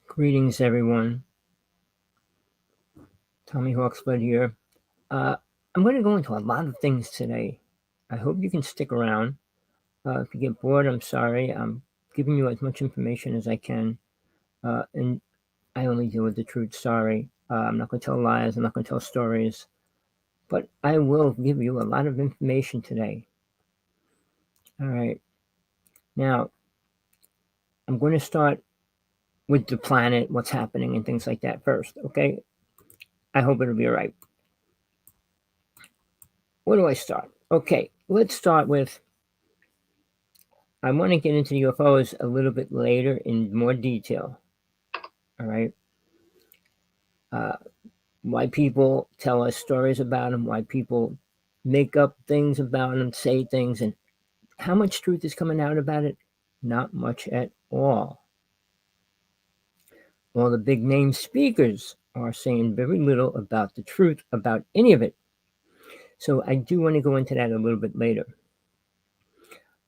Greetings, everyone. Rev.Hawksblood here. I'm going to go into a lot of things today. I hope you can stick around. If you get bored, I'm sorry. I'm giving you as much information as I can, and I only deal with the truth. Sorry. I'm not going to tell lies. I'm not going to tell stories, but I will give you a lot of information today. All right. Now, I'm going to start with the planet, what's happening, and things like that first. Okay. I hope it'll be all right. Where do I start? Okay. Let's start with I want to get into UFOs a little bit later in more detail. All right. Uh, why people tell us stories about them, why people make up things about them, say things, and how much truth is coming out about it? Not much at all. All the big name speakers are saying very little about the truth about any of it. So I do want to go into that a little bit later.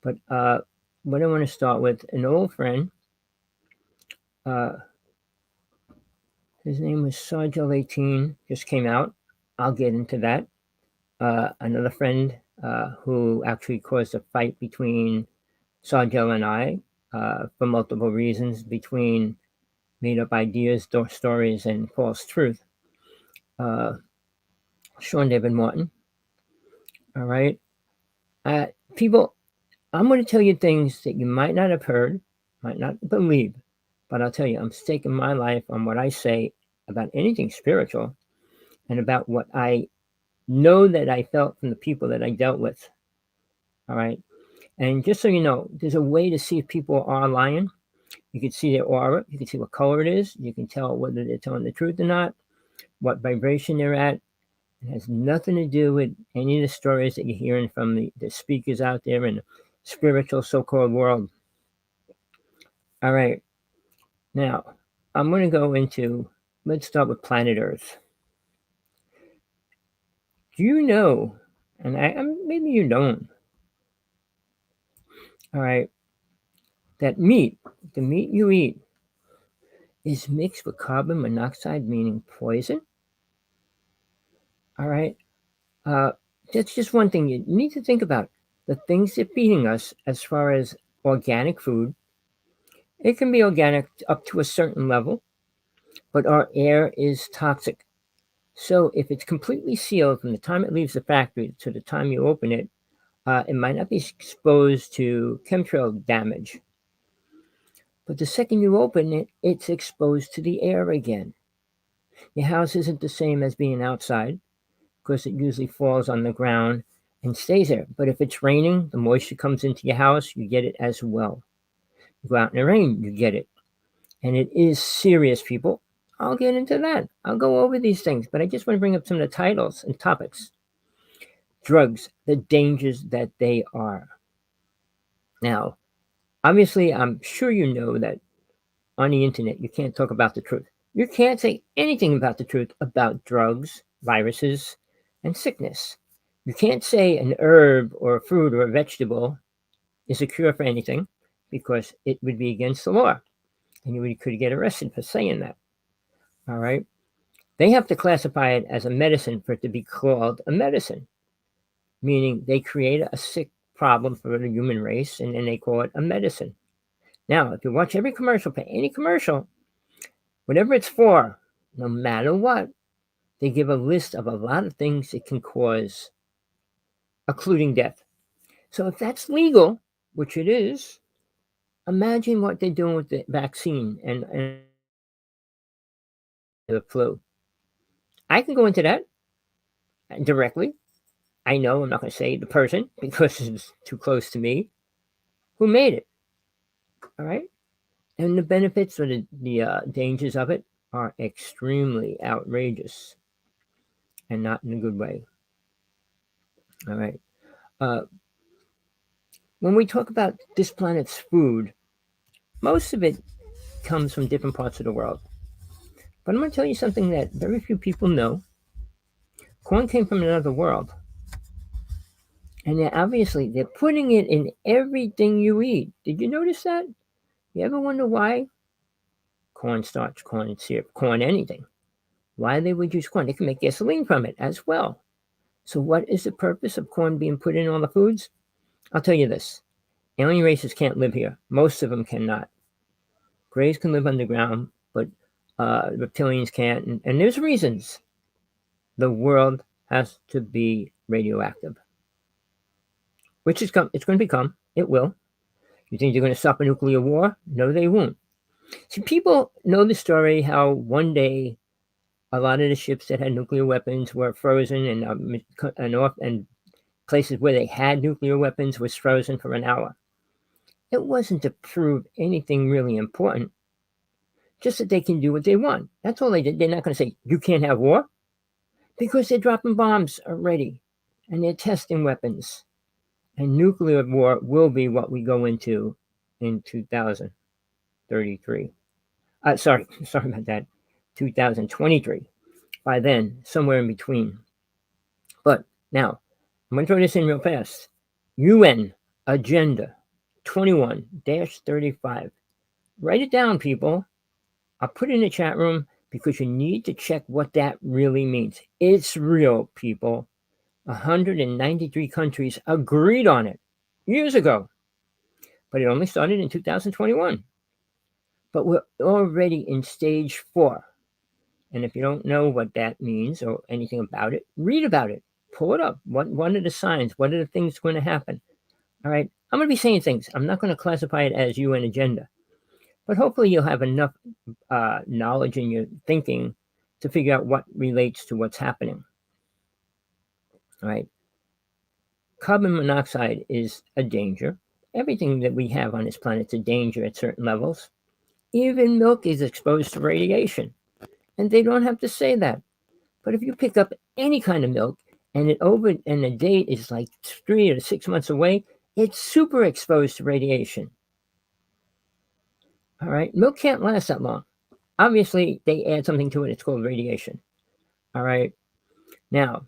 But what I want to start with an old friend. His name was Sergio 18, just came out. I'll get into that. Another friend who actually caused a fight between Sergio and I for multiple reasons between made up ideas, stories, and false truth. Uh, Sean David Martin. All right. People, I'm going to tell you things that you might not have heard, might not believe, but I'll tell you, I'm staking my life on what I say about anything spiritual and about what I know that I felt from the people that I dealt with. All right. And just so you know, there's a way to see if people are lying. You can see their aura. You can see what color it is. You can tell whether they're telling the truth or not, what vibration they're at. It has nothing to do with any of the stories that you're hearing from the speakers out there in the spiritual so-called world. All right. Now, I'm going to go into, let's start with planet Earth. Do you know, and maybe you don't, all right, that meat, the meat you eat, is mixed with carbon monoxide, meaning poison? All right. Uh, that's just one thing you need to think about. The things they're feeding us, as far as organic food, it can be organic up to a certain level, but our air is toxic. So if it's completely sealed from the time it leaves the factory to the time you open it, it might not be exposed to chemtrail damage. But the second you open it, it's exposed to the air again. Your house isn't the same as being outside because it usually falls on the ground and stays there. But if it's raining, the moisture comes into your house, you get it as well. You go out in the rain, you get it. And it is serious, people. I'll get into that. I'll go over these things, but I just want to bring up some of the titles and topics. Drugs, the dangers that they are. Now, obviously, I'm sure you know that on the internet, you can't talk about the truth. You can't say anything about the truth about drugs, viruses, and sickness. You can't say an herb or a fruit or a vegetable is a cure for anything because it would be against the law and you could get arrested for saying that. All right. They have to classify it as a medicine for it to be called a medicine, meaning they create a sick problem for the human race and then they call it a medicine. Now, if you watch every commercial for any commercial, whatever it's for, no matter what, they give a list of a lot of things it can cause, including death. So if that's legal, which it is, imagine what they're doing with the vaccine and the flu. I can go into that directly. I know I'm not going to say the person because it's too close to me who made it. All right. And the benefits or the dangers of it are extremely outrageous and not in a good way. All right. Uh, when we talk about this planet's food, most of it comes from different parts of the world. But I'm going to tell you something that very few people know. Corn came from another world. And they're putting it in everything you eat. Did you notice that? You ever wonder why? cornstarch, corn syrup, corn anything. Why they would use corn? They can make gasoline from it as well. So what is the purpose of corn being put in all the foods? I'll tell you this. Alien races can't live here. Most of them cannot. Greys can live underground, but reptilians can't. And there's reasons. The world has to be radioactive. Which it's going to become. It will. You think they're going to stop a nuclear war? No, they won't. See, people know the story how one day a lot of the ships that had nuclear weapons were frozen, and places where they had nuclear weapons was frozen for an hour. It wasn't to prove anything really important, just that they can do what they want. That's all they did. They're not going to say, you can't have war, because they're dropping bombs already, and they're testing weapons. And nuclear war will be what we go into in 2033. Sorry about that. 2023. By then, somewhere in between. But now, I'm going to throw this in real fast. UN Agenda 21-35. Write it down, people. I'll put it in the chat room because you need to check what that really means. It's real, people. 193 countries agreed on it years ago. But it only started in 2021. But we're already in stage 4. And if you don't know what that means or anything about it, read about it. Pull it up. What are the signs? What are the things going to happen? All right. I'm going to be saying things. I'm not going to classify it as UN agenda. But hopefully you'll have enough knowledge in your thinking to figure out what relates to what's happening. All right. Carbon monoxide is a danger. Everything that we have on this planet is a danger at certain levels. Even milk is exposed to radiation. And they don't have to say that. But if you pick up any kind of milk and the date is like 3 or 6 months away, it's super exposed to radiation. All right. Milk can't last that long. Obviously, they add something to it. It's called radiation. All right. Now,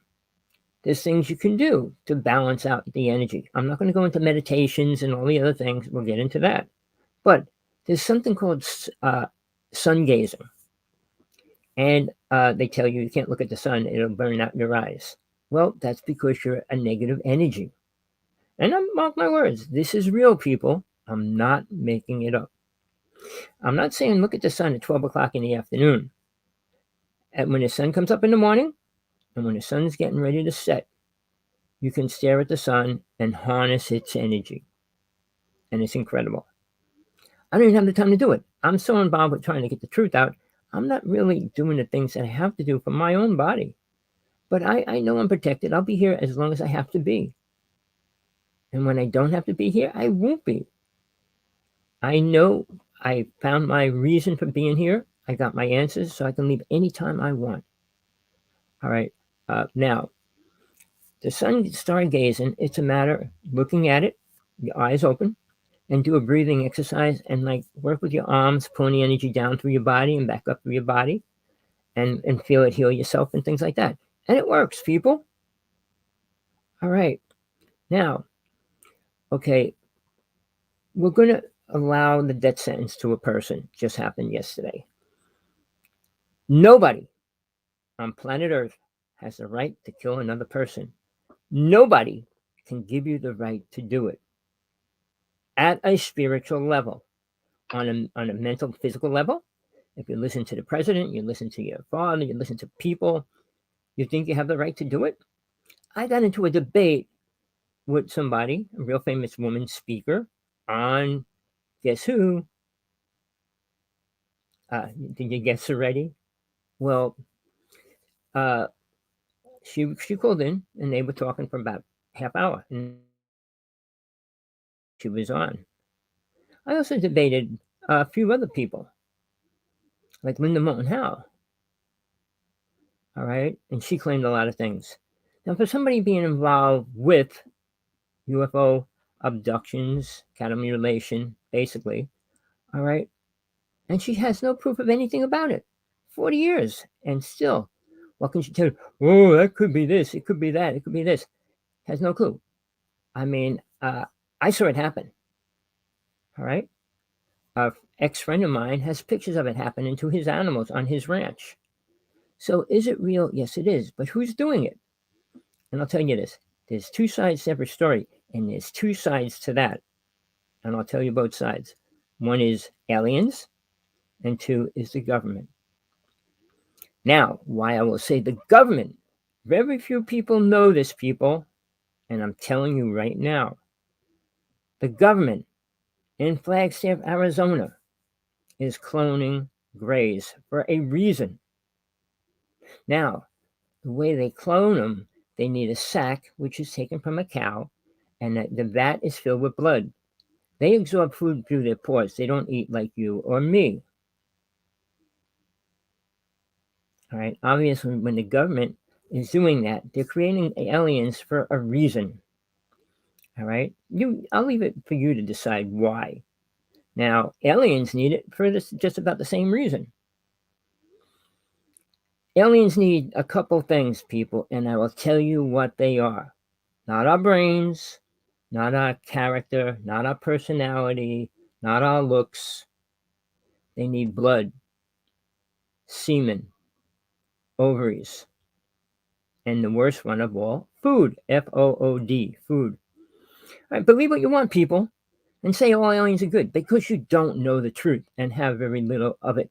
there's things you can do to balance out the energy. I'm not going to go into meditations and all the other things. We'll get into that. But there's something called sun gazing. And they tell you can't look at the sun. It'll burn out your eyes. Well, that's because you're a negative energy. And mark my words, this is real, people. I'm not making it up. I'm not saying look at the sun at 12 o'clock in the afternoon. And when the sun comes up in the morning and when the sun's getting ready to set, you can stare at the sun and harness its energy. And it's incredible. I don't even have the time to do it. I'm so involved with trying to get the truth out. I'm not really doing the things that I have to do for my own body. But I know I'm protected. I'll be here as long as I have to be. And when I don't have to be here, I won't be. I know I found my reason for being here. I got my answers, so I can leave anytime I want. All right. Now, the sun stargazing, it's a matter of looking at it, your eyes open, and do a breathing exercise and work with your arms, pulling the energy down through your body and back up through your body and feel it heal yourself and things like that. And it works, people. All right. Now, okay, we're going to allow the death sentence to a person. Just happened yesterday. Nobody on planet Earth has the right to kill another person. Nobody can give you the right to do it. At a spiritual level, on a mental, physical level, if you listen to the president, you listen to your father, you listen to people, you think you have the right to do it? I got into a debate with somebody, a real famous woman speaker, on guess who? Did you guess already? Well, she called in and they were talking for about half hour and she was on. I also debated a few other people, like Linda Moulton Howe. All right. And she claimed a lot of things. Now, for somebody being involved with UFO abductions, cattle mutilation, basically, all right, and she has no proof of anything about it. 40 years. And still, what can she tell you? Oh, that could be this. It could be that. It could be this. Has no clue. I mean, I saw it happen. All right. A ex-friend of mine has pictures of it happening to his animals on his ranch. So is it real? Yes, it is. But who's doing it? And I'll tell you this. There's two sides to every story, and there's two sides to that. And I'll tell you both sides. One is aliens, and two is the government. Now, why I will say the government, very few people know this, people, and I'm telling you right now, the government in Flagstaff, Arizona, is cloning grays for a reason. Now, the way they clone them, they need a sac, which is taken from a cow, and the vat is filled with blood. They absorb food through their pores. They don't eat like you or me. All right. Obviously, when the government is doing that, they're creating aliens for a reason. All right. I'll leave it for you to decide why. Now, aliens need it for just about the same reason. Aliens need a couple things, people, and I will tell you what they are. Not our brains, not our character, not our personality, not our looks. They need blood, semen, ovaries, and the worst one of all, food. Food. Food. All right, believe what you want, people, and say all aliens are good because you don't know the truth and have very little of it.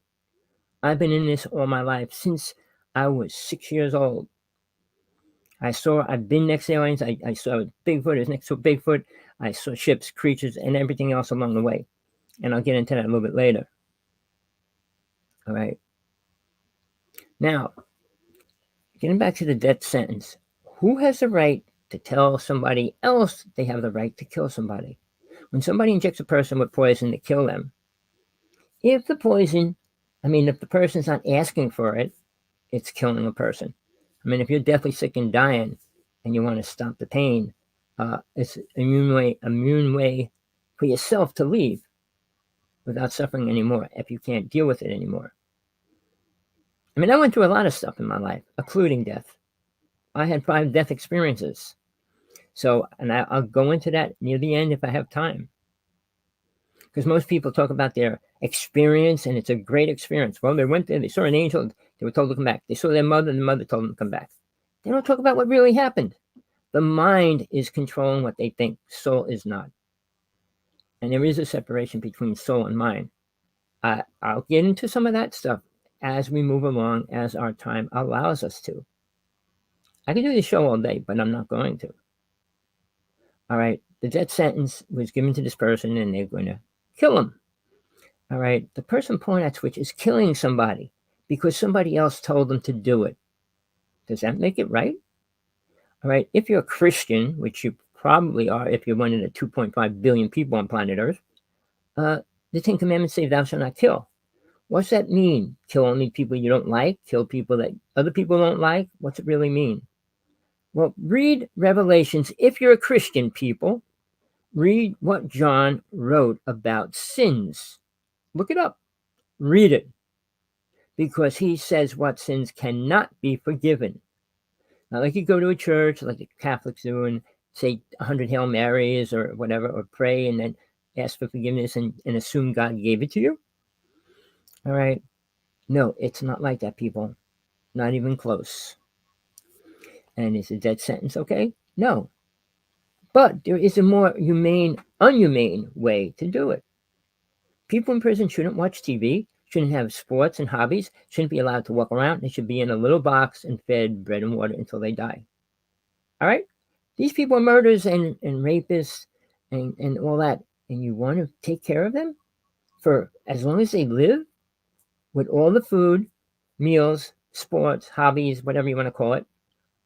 I've been in this all my life since I was 6 years old. I've been next to aliens. I saw Bigfoot. I was next to a Bigfoot. I saw ships, creatures, and everything else along the way. And I'll get into that a little bit later. All right. Now, getting back to the death sentence, who has the right to tell somebody else they have the right to kill somebody? When somebody injects a person with poison to kill them, if the person's not asking for it, it's killing a person. I mean, if you're deathly sick and dying and you want to stop the pain, it's an immune way for yourself to leave without suffering anymore if you can't deal with it anymore. I mean, I went through a lot of stuff in my life, including death. I had 5 death experiences. So, and I'll go into that near the end if I have time. Because most people talk about their experience, and it's a great experience. Well, they went there, they saw an angel, they were told to come back. They saw their mother, and the mother told them to come back. They don't talk about what really happened. The mind is controlling what they think. Soul is not. And there is a separation between soul and mind. I'll get into some of that stuff as we move along, as our time allows us to. I can do this show all day, but I'm not going to. All right. The death sentence was given to this person, and they're going to kill him. All right. The person pulling that switch is killing somebody because somebody else told them to do it. Does that make it right? All right. If you're a Christian, which you probably are if you're one of the 2.5 billion people on planet Earth, the 10 Commandments say thou shalt not kill. What's that mean? Kill only people you don't like? Kill people that other people don't like? What's it really mean? Well, read Revelations. If you're a Christian, people, read what John wrote about sins. Look it up. Read it. Because he says what sins cannot be forgiven. Not like you go to a church like the Catholics do and say 100 Hail Marys or whatever, or pray and then ask for forgiveness and assume God gave it to you. All right. No, it's not like that, people. Not even close. And is a death sentence okay? No. But there is a more unhumane way to do it. People in prison shouldn't watch TV, shouldn't have sports and hobbies, shouldn't be allowed to walk around. They should be in a little box and fed bread and water until they die. All right? These people are murderers and rapists and all that. And you want to take care of them for as long as they live with all the food, meals, sports, hobbies, whatever you want to call it,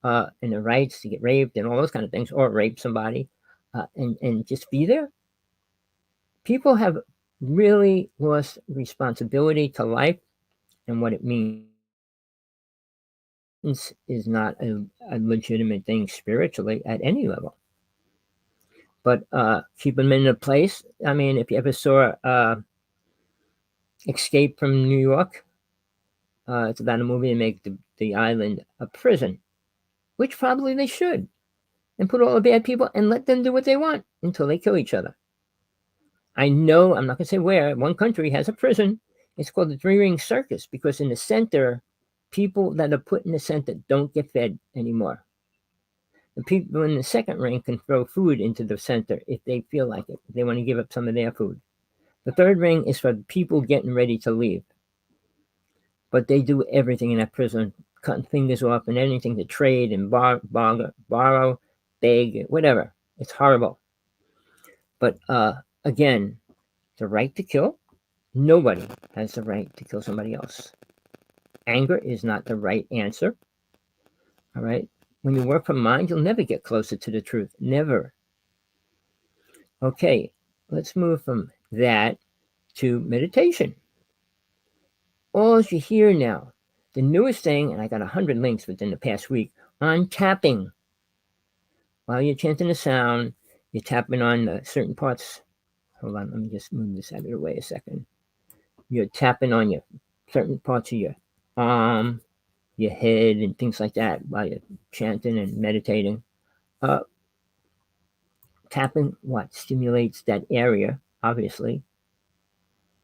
and the rights to get raped and all those kind of things, or rape somebody, and just be there. People have really lost responsibility to life and what it means. Is not a legitimate thing spiritually at any level. But keep them in a place. I mean, if you ever saw Escape from New York, it's about a movie to make the island a prison, which probably they should, and put all the bad people and let them do what they want until they kill each other. I know, I'm not going to say where, one country has a prison. It's called the Three-Ring Circus because in the center, people that are put in the center don't get fed anymore. The people in the second ring can throw food into the center if they feel like it, if they want to give up some of their food. The third ring is for people getting ready to leave. But they do everything in that prison, cutting fingers off and anything to trade and borrow, beg, whatever. It's horrible. But again, the right to kill, nobody has the right to kill somebody else. Anger is not the right answer. All right? When you work from mind, you'll never get closer to the truth. Never. Okay, let's move from that to meditation. All you hear now, the newest thing, and I got 100 links within the past week, on tapping. While you're chanting a sound, you're tapping on certain parts. Hold on, let me just move this out of the way a second. You're tapping on your certain parts of your arm, your head, and things like that while you're chanting and meditating. Tapping what stimulates that area, obviously.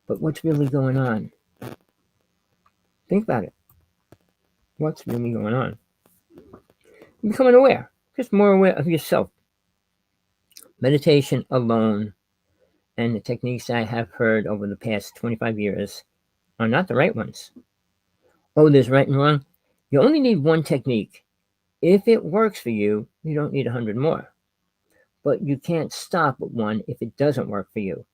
But what's really going on? Think about it. What's really going on? You're becoming aware, just more aware of yourself. Meditation alone and the techniques I have heard over the past 25 years are not the right ones. Oh, there's right and wrong. You only need one technique. If it works for you, you don't need 100 more. But you can't stop at one if it doesn't work for you.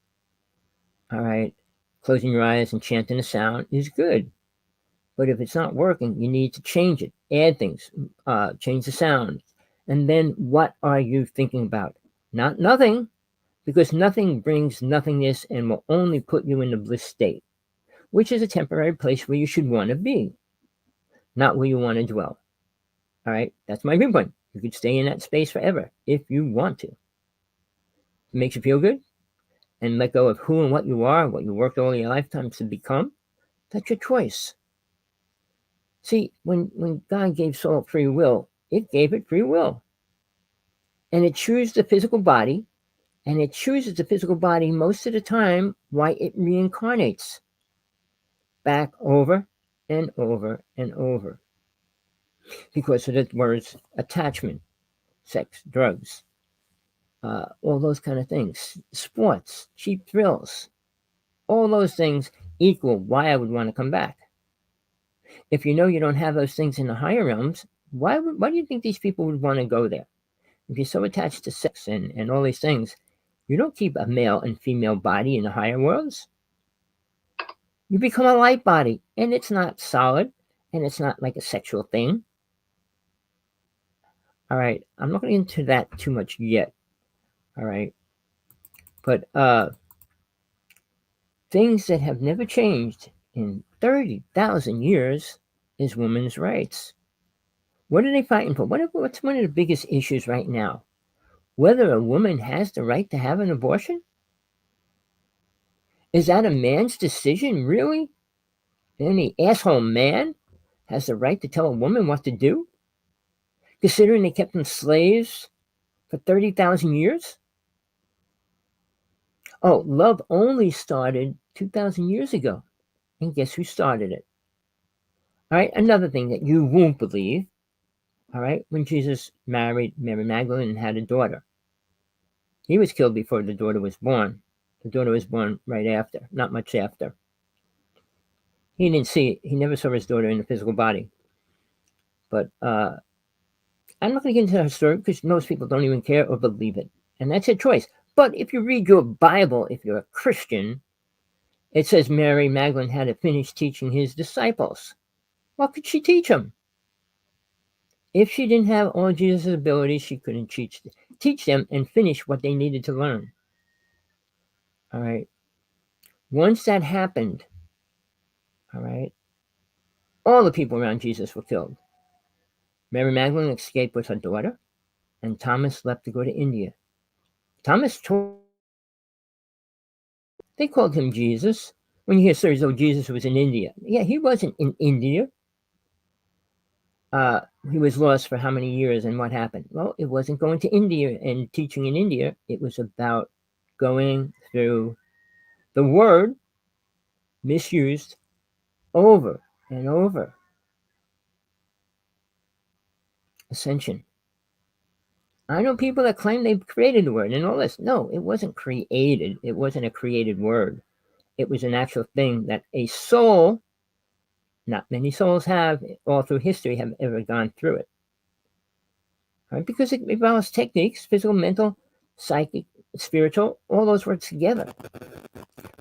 All right? Closing your eyes and chanting a sound is good. But if it's not working, you need to change it, add things, change the sound. And then what are you thinking about? Not nothing, because nothing brings nothingness and will only put you in the bliss state, which is a temporary place where you should want to be, not where you want to dwell. All right, that's my viewpoint. You could stay in that space forever if you want to. It makes you feel good and let go of who and what you are, what you worked all your lifetimes to become. That's your choice. See, when God gave soul free will, it gave it free will. And it chooses the physical body, and it chooses the physical body most of the time why it reincarnates back over and over and over. Because of the words attachment, sex, drugs, all those kind of things, sports, cheap thrills, all those things equal why I would want to come back. If you know you don't have those things in the higher realms, why do you think these people would want to go there? If you're so attached to sex and all these things, you don't keep a male and female body in the higher worlds. You become a light body, and it's not solid, and it's not like a sexual thing. All right, I'm not going to get into that too much yet. All right, but things that have never changed in 30,000 years is women's rights. What are they fighting for? What's one of the biggest issues right now? Whether a woman has the right to have an abortion? Is that a man's decision, really? Any asshole man has the right to tell a woman what to do? Considering they kept them slaves for 30,000 years? Oh, love only started 2,000 years ago. And guess who started it? All right, another thing that you won't believe. All right, when Jesus married Mary Magdalene and had a daughter, he was killed before the daughter was born. The daughter was born right after, not much after. He didn't see it. He never saw his daughter in the physical body. But I'm not going to get into her story because most people don't even care or believe it. And that's a choice. But if you read your Bible, if you're a Christian, it says Mary Magdalene had to finish teaching his disciples. What could she teach them? If she didn't have all Jesus' abilities, she couldn't teach them and finish what they needed to learn. All right. Once that happened, all right, all the people around Jesus were killed. Mary Magdalene escaped with her daughter, and Thomas left to go to India. Thomas told, they called him Jesus. When you hear stories, oh, Jesus was in India. Yeah, he wasn't in India. He was lost for how many years, and what happened? Well, it wasn't going to India and teaching in India. It was about going through The word misused over and over. Ascension. I know people that claim they've created the word and all this. No, it wasn't created. It wasn't a created word. It was an actual thing that a soul, not many souls have, all through history, have ever gone through it. Right? Because it involves techniques, physical, mental, psychic, spiritual, all those work together.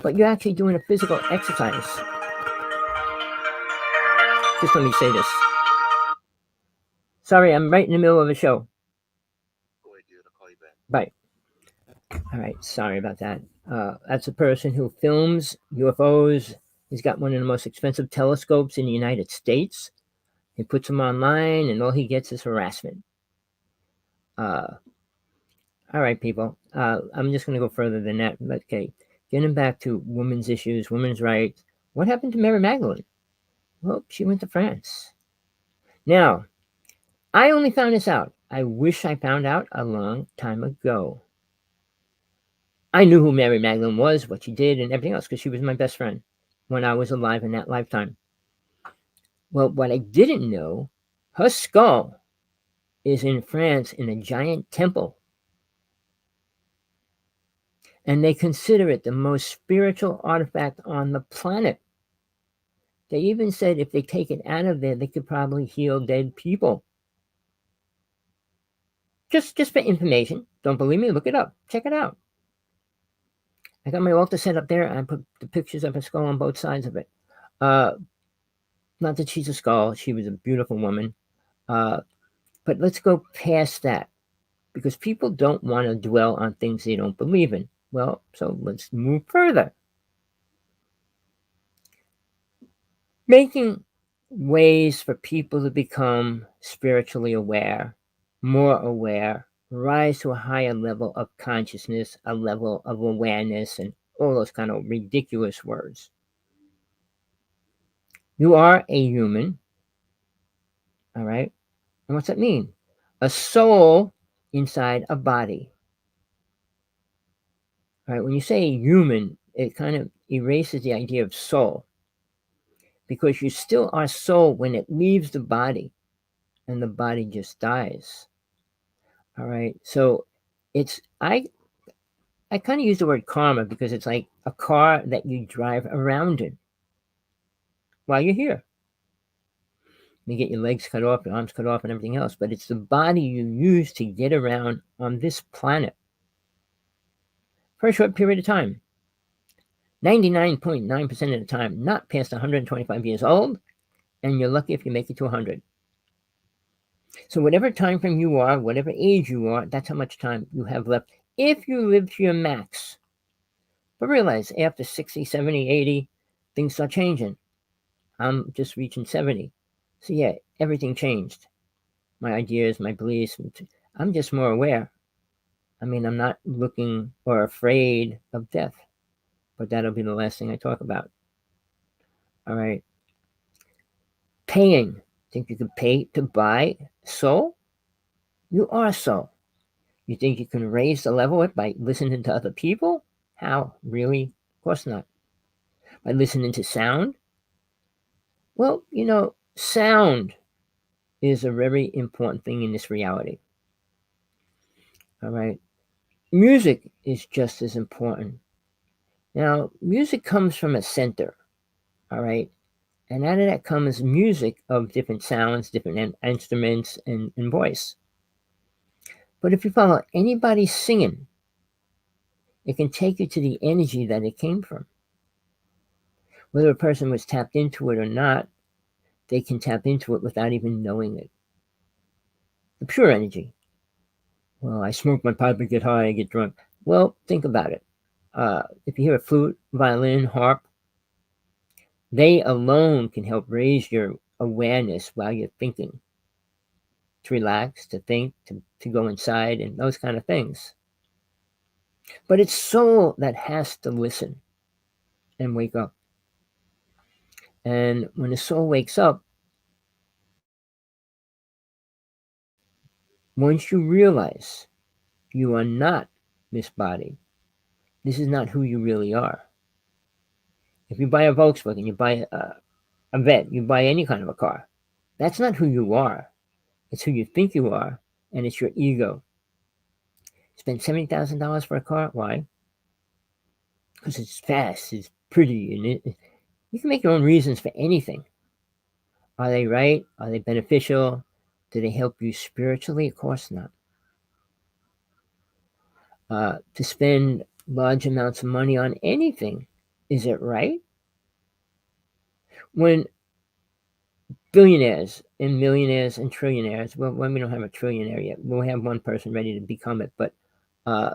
But you're actually doing a physical exercise. Just let me say this. Sorry, I'm right in the middle of a show. Go ahead, dude. I'll call you back. Bye. All right, sorry about that. That's a person who films UFOs. He's got one of the most expensive telescopes in the United States. He puts them online, and all he gets is harassment. All right, people. I'm just going to go further than that. But, okay, getting back to women's issues, women's rights. What happened to Mary Magdalene? Well, she went to France. Now, I only found this out. I wish I found out a long time ago. I knew who Mary Magdalene was, what she did, and everything else, because she was my best friend when I was alive in that lifetime. Well, what I didn't know, her skull is in France in a giant temple. And they consider it the most spiritual artifact on the planet. They even said if they take it out of there, they could probably heal dead people. Just for information. Don't believe me? Look it up. Check it out. I got my altar set up there, and I put the pictures of her skull on both sides of it. Not that she's a skull. She was a beautiful woman. But let's go past that, because people don't want to dwell on things they don't believe in. Well, so let's move further. Making ways for people to become spiritually aware, more aware, rise to a higher level of consciousness, a level of awareness, and all those kind of ridiculous words. You are a human, all right? And what's that mean? A soul inside a body. All right, when you say human, it kind of erases the idea of soul, because you still are soul when it leaves the body and the body just dies. All right, so it's I kind of use the word karma because it's like a car that you drive around in while you're here. You get your legs cut off, your arms cut off, and everything else, but it's the body you use to get around on this planet for a short period of time. 99.9% of the time, not past 125 years old, and you're lucky if you make it to 100. So whatever time frame you are, whatever age you are, that's how much time you have left if you live to your max. But realize after 60, 70, 80, things start changing. I'm just reaching 70. So yeah, everything changed. My ideas, my beliefs. I'm just more aware. I mean, I'm not looking or afraid of death. But that'll be the last thing I talk about. All right. Paying. Think you could pay to buy soul? You are soul. You think you can raise the level of it by listening to other people? How? Really? Of course not. By listening to sound? Well, sound is a very important thing in this reality. All right. Music is just as important. Now, music comes from a center. All right. And out of that comes music of different sounds, different instruments, and voice. But if you follow anybody singing, it can take you to the energy that it came from. Whether a person was tapped into it or not, they can tap into it without even knowing it. The pure energy. Well, I smoke my pipe and get high, I get drunk. Well, think about it. If you hear a flute, violin, harp, they alone can help raise your awareness while you're thinking. To relax, to think, to go inside, and those kind of things. But it's soul that has to listen and wake up. And when the soul wakes up, once you realize you are not this body, this is not who you really are. If you buy a Volkswagen, you buy a vet, you buy any kind of a car. That's not who you are. It's who you think you are, and it's your ego. Spend $70,000 for a car? Why? Because it's fast, it's pretty, and you can make your own reasons for anything. Are they right? Are they beneficial? Do they help you spiritually? Of course not. To spend large amounts of money on anything, is it right? When billionaires and millionaires and trillionaires, well, when we don't have a trillionaire yet, we'll have one person ready to become it, but uh,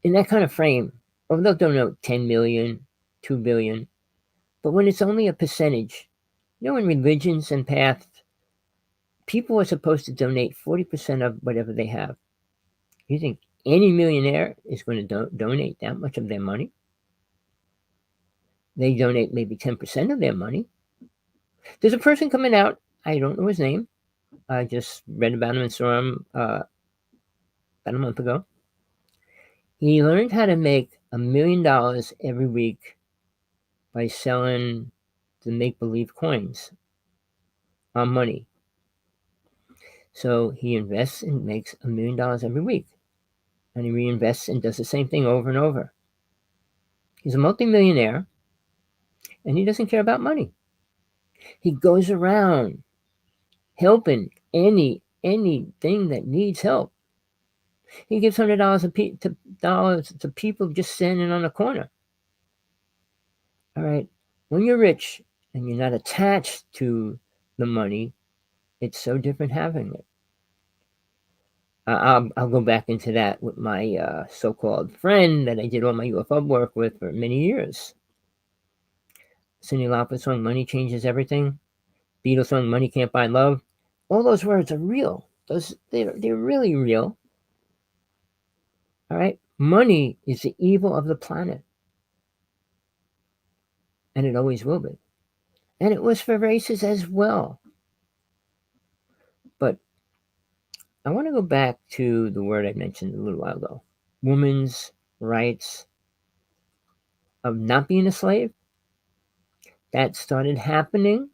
in that kind of frame, or they'll donate 10 million, 2 billion, but when it's only a percentage, in religions and paths, people are supposed to donate 40% of whatever they have. You think any millionaire is going to donate that much of their money? They donate maybe 10% of their money. There's a person coming out, I don't know his name. I just read about him and saw him about a month ago. He learned how to make $1 million every week by selling the make-believe coins on money. So he invests and makes $1 million every week. And he reinvests and does the same thing over and over. He's a multimillionaire, and he doesn't care about money. He goes around helping anything that needs help. He gives $100 to people just standing on a corner. All right. When you're rich and you're not attached to the money, it's so different having it. I'll go back into that with my so-called friend that I did all my UFO work with for many years. Cyndi Lauper song "Money Changes Everything," Beatles song "Money Can't Buy Love." All those words are real. They're really real. All right. Money is the evil of the planet, and it always will be. And it was for races as well. But I want to go back to the word I mentioned a little while ago: women's rights of not being a slave. That started happening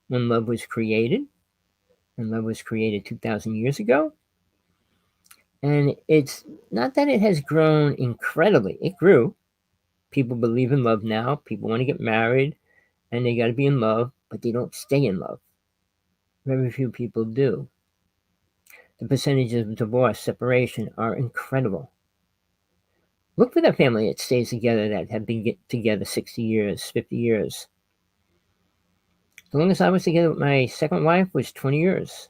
when love was created, and love was created 2,000 years ago. And it's not that it has grown incredibly, it grew. People believe in love now, people want to get married, and they got to be in love, but they don't stay in love. Very few people do. The percentages of divorce, separation are incredible. Look for that family that stays together that have been together 60 years, 50 years. The longest I was together with my second wife was 20 years.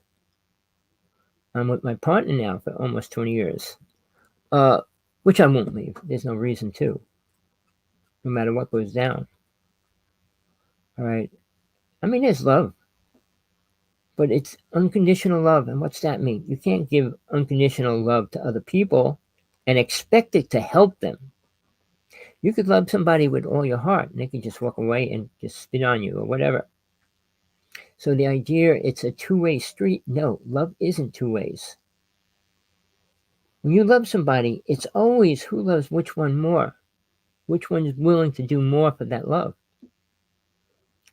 I'm with my partner now for almost 20 years, which I won't leave. There's no reason to, no matter what goes down. All right. I mean, there's love, but it's unconditional love. And what's that mean? You can't give unconditional love to other people and expect it to help them. You could love somebody with all your heart, and they could just walk away and just spit on you or whatever. So the idea it's a two-way street. No, love isn't two ways. When you love somebody, it's always who loves which one more. Which one is willing to do more for that love?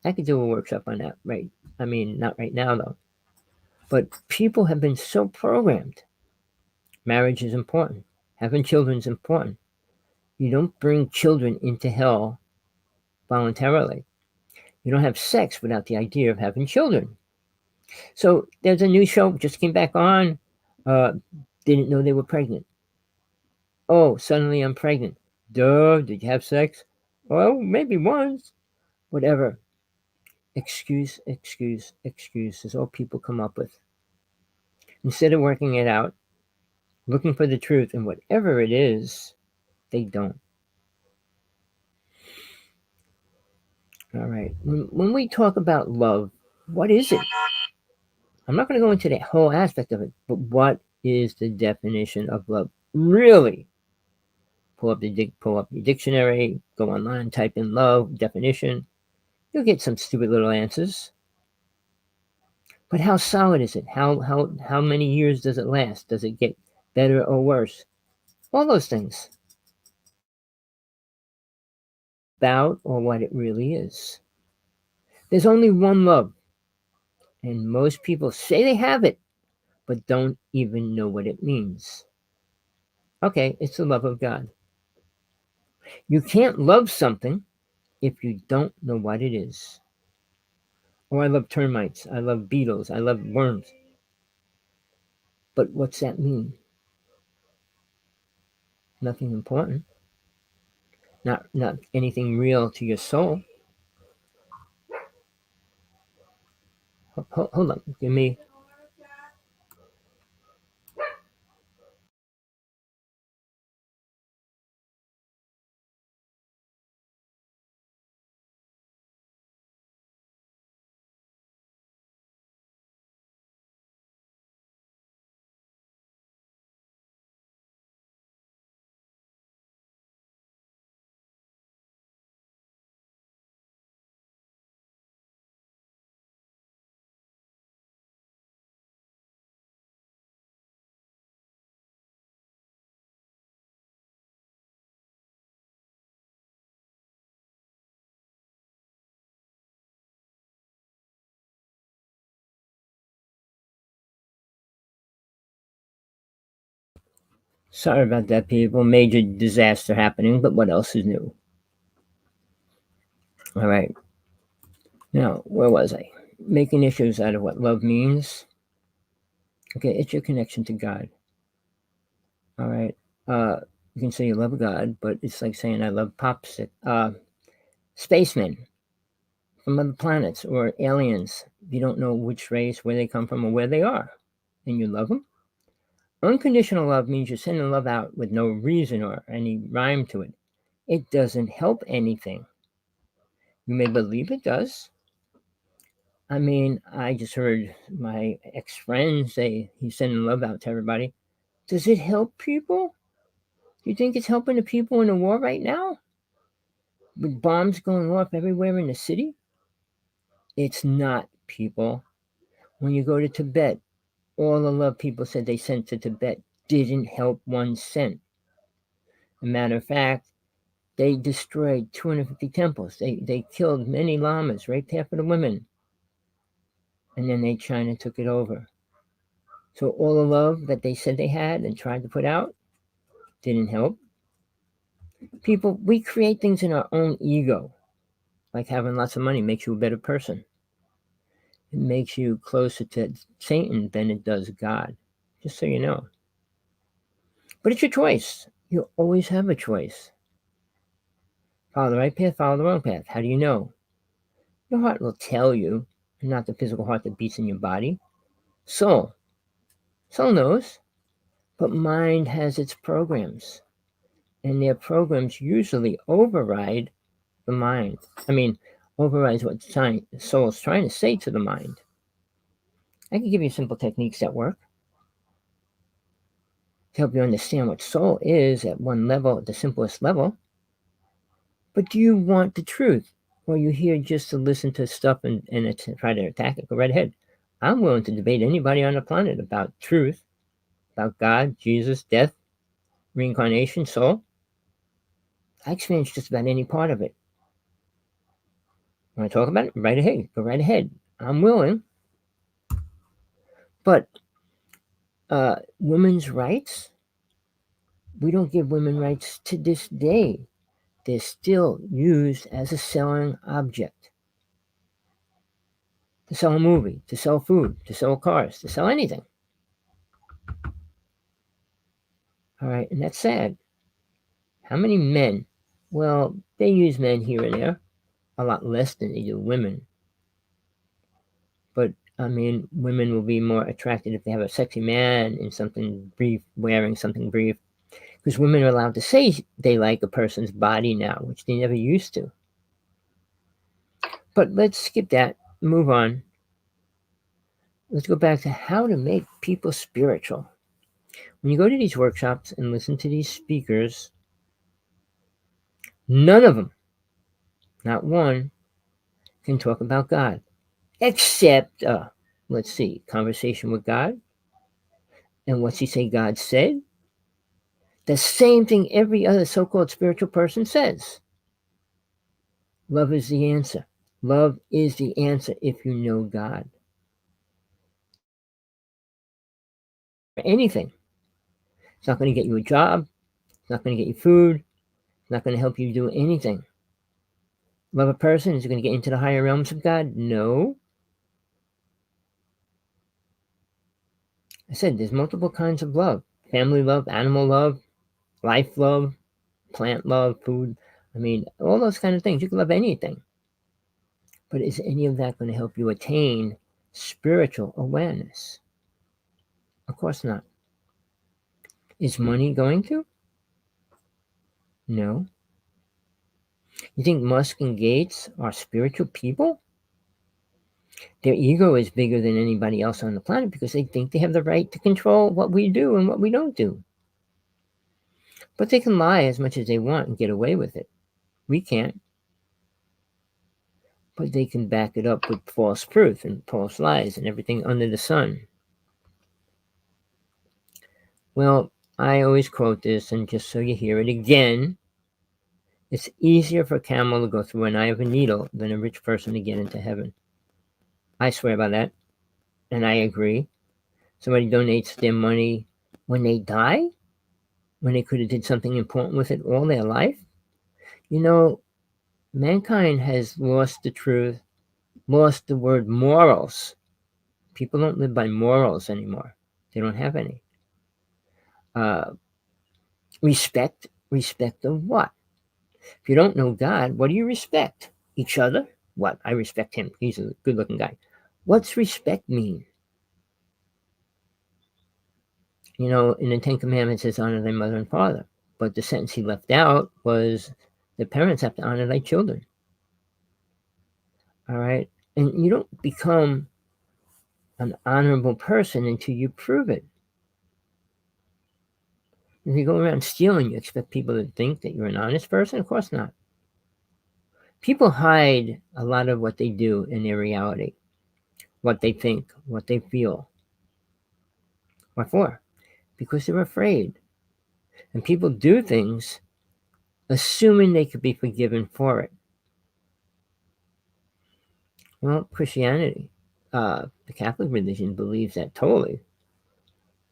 I could do a workshop on that, right? I mean, not right now, though. But people have been so programmed. Marriage is important. Having children is important. You don't bring children into hell voluntarily. You don't have sex without the idea of having children. So there's a new show, just came back on. Didn't know they were pregnant. Oh, suddenly I'm pregnant. Duh, did you have sex? Well, maybe once. Whatever. Excuse is all people come up with. Instead of working it out, looking for the truth in whatever it is, they don't. All right. When we talk about love, what is it? I'm not going to go into that whole aspect of it, but what is the definition of love? Really? Pull up your dictionary, go online, type in love definition. You'll get some stupid little answers. But how solid is it? How many years does it last? Does it get better or worse? All those things. about or what it really is. There's only one love, and most people say they have it, but don't even know what it means. Okay, it's the love of God. You can't love something if you don't know what it is. Oh, I love termites. I love beetles. I love worms. But what's that mean? Nothing important. Not anything real to your soul. Hold on. Give me. Sorry about that, people. Major disaster happening, but what else is new? All right. Now, where was I? Making issues out of what love means. Okay, it's your connection to God. All right. You can say you love God, but it's like saying I love spacemen from other planets or aliens. You don't know which race, where they come from, or where they are, and you love them. Unconditional love means you're sending love out with no reason or any rhyme to it. It doesn't help anything. You may believe it does. I mean, I just heard my ex friend say he's sending love out to everybody. Does it help people? Do you think it's helping the people in the war right now? With bombs going off everywhere in the city? It's not, people. When you go to Tibet, all the love people said they sent to Tibet didn't help 1 cent. As a matter of fact, they destroyed 250 temples. They killed many lamas, raped half of the women. And then China took it over. So all the love that they said they had and tried to put out didn't help. People, we create things in our own ego. Like having lots of money makes you a better person. It makes you closer to Satan than it does God. Just so you know. But it's your choice. You always have a choice. Follow the right path, follow the wrong path. How do you know? Your heart will tell you, and not the physical heart that beats in your body. Soul. Soul knows. But mind has its programs. And their programs usually override the mind. I mean, overrides what the soul is trying to say to the mind. I can give you simple techniques that work to help you understand what soul is at one level, at the simplest level. But do you want the truth? Or are you here just to listen to stuff and try to attack it? Go right ahead. I'm willing to debate anybody on the planet about truth, about God, Jesus, death, reincarnation, soul. I experience just about any part of it. Want to talk about it? Right ahead. Go right ahead. I'm willing. But women's rights, we don't give women rights to this day. They're still used as a selling object. To sell a movie, to sell food, to sell cars, to sell anything. All right, and that's sad. How many men? Well, they use men here and there, a lot less than they do women. But I mean, women will be more attracted if they have a sexy man in something brief, wearing something brief. Because women are allowed to say they like a person's body now, which they never used to. But let's skip that, move on. Let's go back to how to make people spiritual. When you go to these workshops and listen to these speakers, none of them, not one, can talk about God. Except, let's see, conversation with God. And what's he say God said? The same thing every other so-called spiritual person says. Love is the answer. Love is the answer if you know God. Anything. It's not going to get you a job. It's not going to get you food. It's not going to help you do anything. Love a person. Is it going to get into the higher realms of God? No. I said there's multiple kinds of love. Family love, animal love, life love, plant love, food. I mean, all those kind of things. You can love anything. But is any of that going to help you attain spiritual awareness? Of course not. Is money going to? No. You think Musk and Gates are spiritual people? Their ego is bigger than anybody else on the planet because they think they have the right to control what we do and what we don't do. But they can lie as much as they want and get away with it. We can't. But they can back it up with false proof and false lies and everything under the sun. Well, I always quote this, and just so you hear it again, it's easier for a camel to go through an eye of a needle than a rich person to get into heaven. I swear by that, and I agree. Somebody donates their money when they die, when they could have did something important with it all their life. You know, mankind has lost the truth, lost the word morals. People don't live by morals anymore. They don't have any. Respect of what? If you don't know God, what do you respect? Each other? What? I respect him. He's a good-looking guy. What's respect mean? You know, in the Ten Commandments, it says honor thy mother and father. But the sentence he left out was the parents have to honor thy children. All right? And you don't become an honorable person until you prove it. If you go around stealing, you expect people to think that you're an honest person? Of course not. People hide a lot of what they do in their reality, what they think, what they feel. What for? Because they're afraid. And people do things assuming they could be forgiven for it. Well, Christianity, the Catholic religion believes that totally.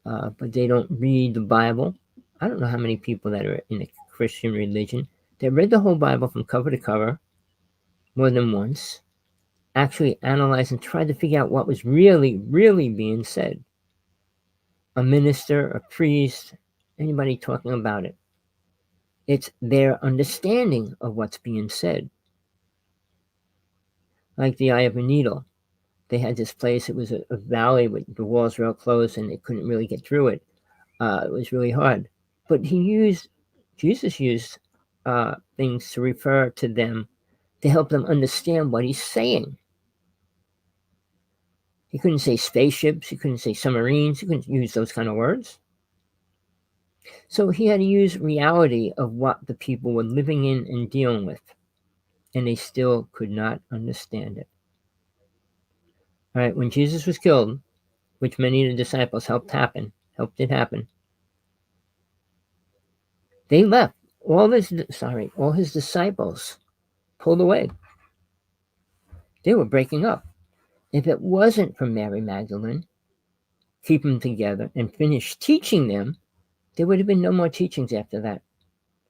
But they don't read the Bible. I don't know how many people that are in the Christian religion that read the whole Bible from cover to cover more than once, actually analyzed and tried to figure out what was really being said. A minister, a priest, anybody talking about it. It's their understanding of what's being said. Like the eye of a needle. They had this place, it was a valley with the walls real close and they couldn't really get through it. It was really hard. But Jesus used things to refer to them to help them understand what he's saying. He couldn't say spaceships, he couldn't say submarines, he couldn't use those kind of words. So he had to use reality of what the people were living in and dealing with. And they still could not understand it. All right, when Jesus was killed, which many of the disciples helped it happen, they left. All his disciples pulled away. They were breaking up. If it wasn't for Mary Magdalene, keep them together and finish teaching them, there would have been no more teachings after that.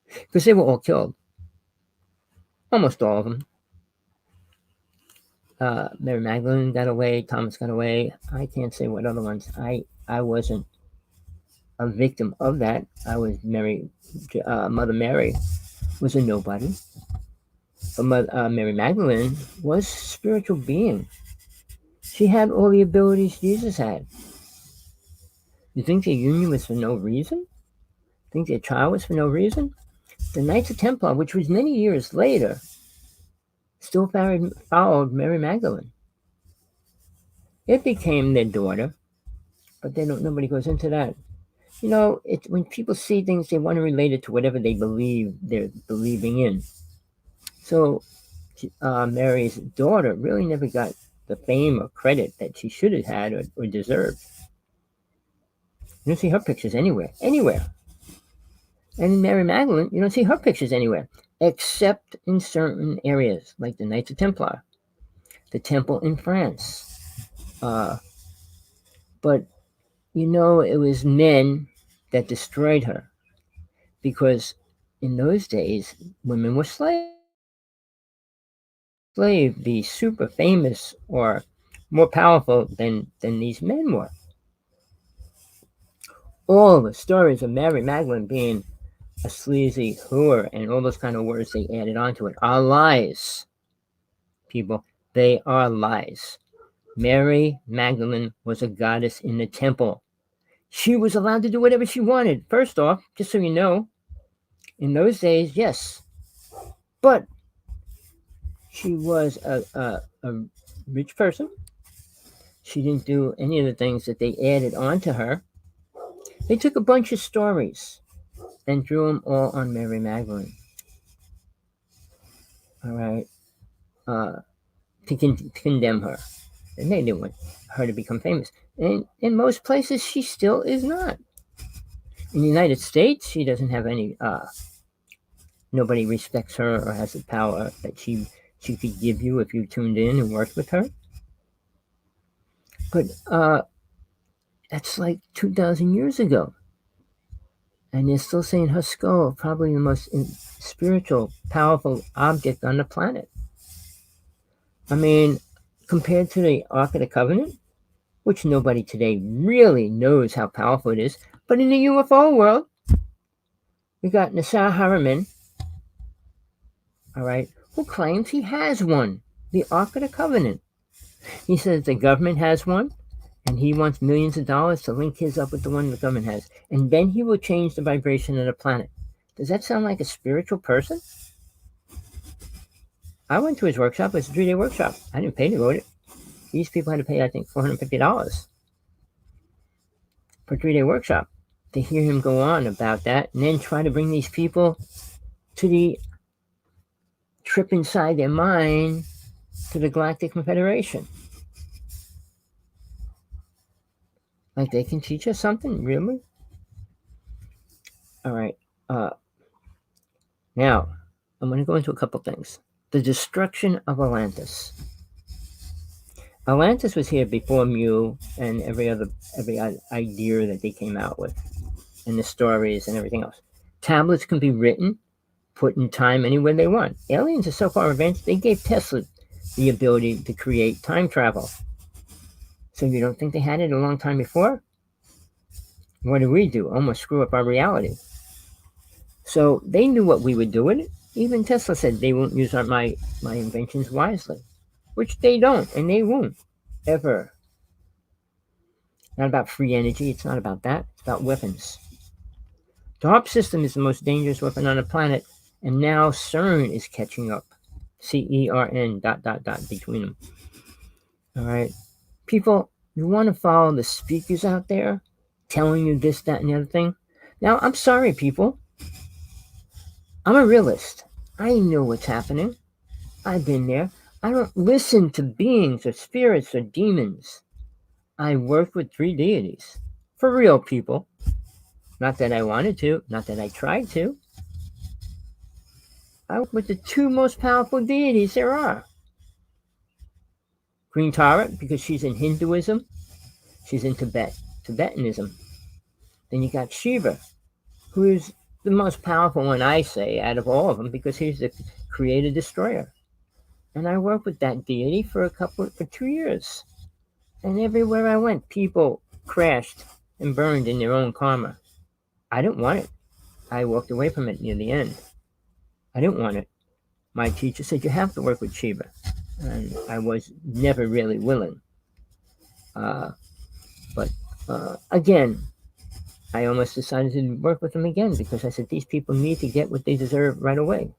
Because they were all killed. Almost all of them. Mary Magdalene got away, Thomas got away. I can't say what other ones. I wasn't a victim of that. I was Mother Mary was a nobody. But Mary Magdalene was a spiritual being. She had all the abilities Jesus had. You think their union was for no reason? Think their trial was for no reason? The Knights of Templar, which was many years later, still followed Mary Magdalene. It became their daughter, but nobody goes into that. You know, when people see things, they want to relate it to whatever they believe they're believing in. So Mary's daughter really never got the fame or credit that she should have had or deserved. You don't see her pictures anywhere. And in Mary Magdalene, you don't see her pictures anywhere. except in certain areas, like the Knights of Templar, the temple in France. But it was men that destroyed her, because in those days, women were slaves. Be super famous or more powerful than these men were. All the stories of Mary Magdalene being a sleazy whore and all those kind of words they added onto it are lies, people. They are lies. Mary Magdalene was a goddess in the temple. She was allowed to do whatever she wanted. First off, just so you know, in those days, yes. But she was a rich person. She didn't do any of the things that they added onto her. They took a bunch of stories and drew them all on Mary Magdalene. All right. To condemn her. And they didn't want her to become famous. And in most places, she still is not. In the United States, she doesn't have any, nobody respects her or has the power that she could give you if you tuned in and worked with her. But that's like 2,000 years ago. And they're still saying her skull, probably the most spiritual, powerful object on the planet. I mean, compared to the Ark of the Covenant, which nobody today really knows how powerful it is, but in the UFO world, we got Nasser Harriman, all right, who claims he has one, the Ark of the Covenant. He says the government has one, and he wants millions of dollars to link his up with the one the government has, and then he will change the vibration of the planet. Does that sound like a spiritual person? I went to his workshop. It was a 3-day workshop. I didn't pay to go to it. These people had to pay, I think, $450 for a 3-day workshop to hear him go on about that, and then try to bring these people to the trip inside their mind to the Galactic Confederation. Like they can teach us something, really? All right. Now, I'm going to go into a couple things. The destruction of Atlantis. Atlantis was here before Mu and every idea that they came out with, and the stories and everything else. Tablets can be written, put in time anywhere they want. Aliens are so far advanced, they gave Tesla the ability to create time travel. So you don't think they had it a long time before? What do we do? Almost screw up our reality. So they knew what we would do with it. Even Tesla said they won't use my inventions wisely, which they don't, and they won't, ever. Not about free energy. It's not about that. It's about weapons. The HARP system is the most dangerous weapon on the planet, and now CERN is catching up. CERN ... between them. All right. People, you want to follow the speakers out there telling you this, that, and the other thing? Now, I'm sorry, people. I'm a realist. I know what's happening. I've been there. I don't listen to beings or spirits or demons. I work with 3 deities. For real, people. Not that I wanted to, not that I tried to. I work with the 2 most powerful deities there are. Queen Tara, because she's in Hinduism. She's in Tibetanism. Then you got Shiva, who's the most powerful one, I say, out of all of them, because he's the creator-destroyer. And I worked with that deity for 2 years. And everywhere I went, people crashed and burned in their own karma. I didn't want it. I walked away from it near the end. I didn't want it. My teacher said, you have to work with Shiva. And I was never really willing. But again, I almost decided to work with them again, because I said, these people need to get what they deserve right away.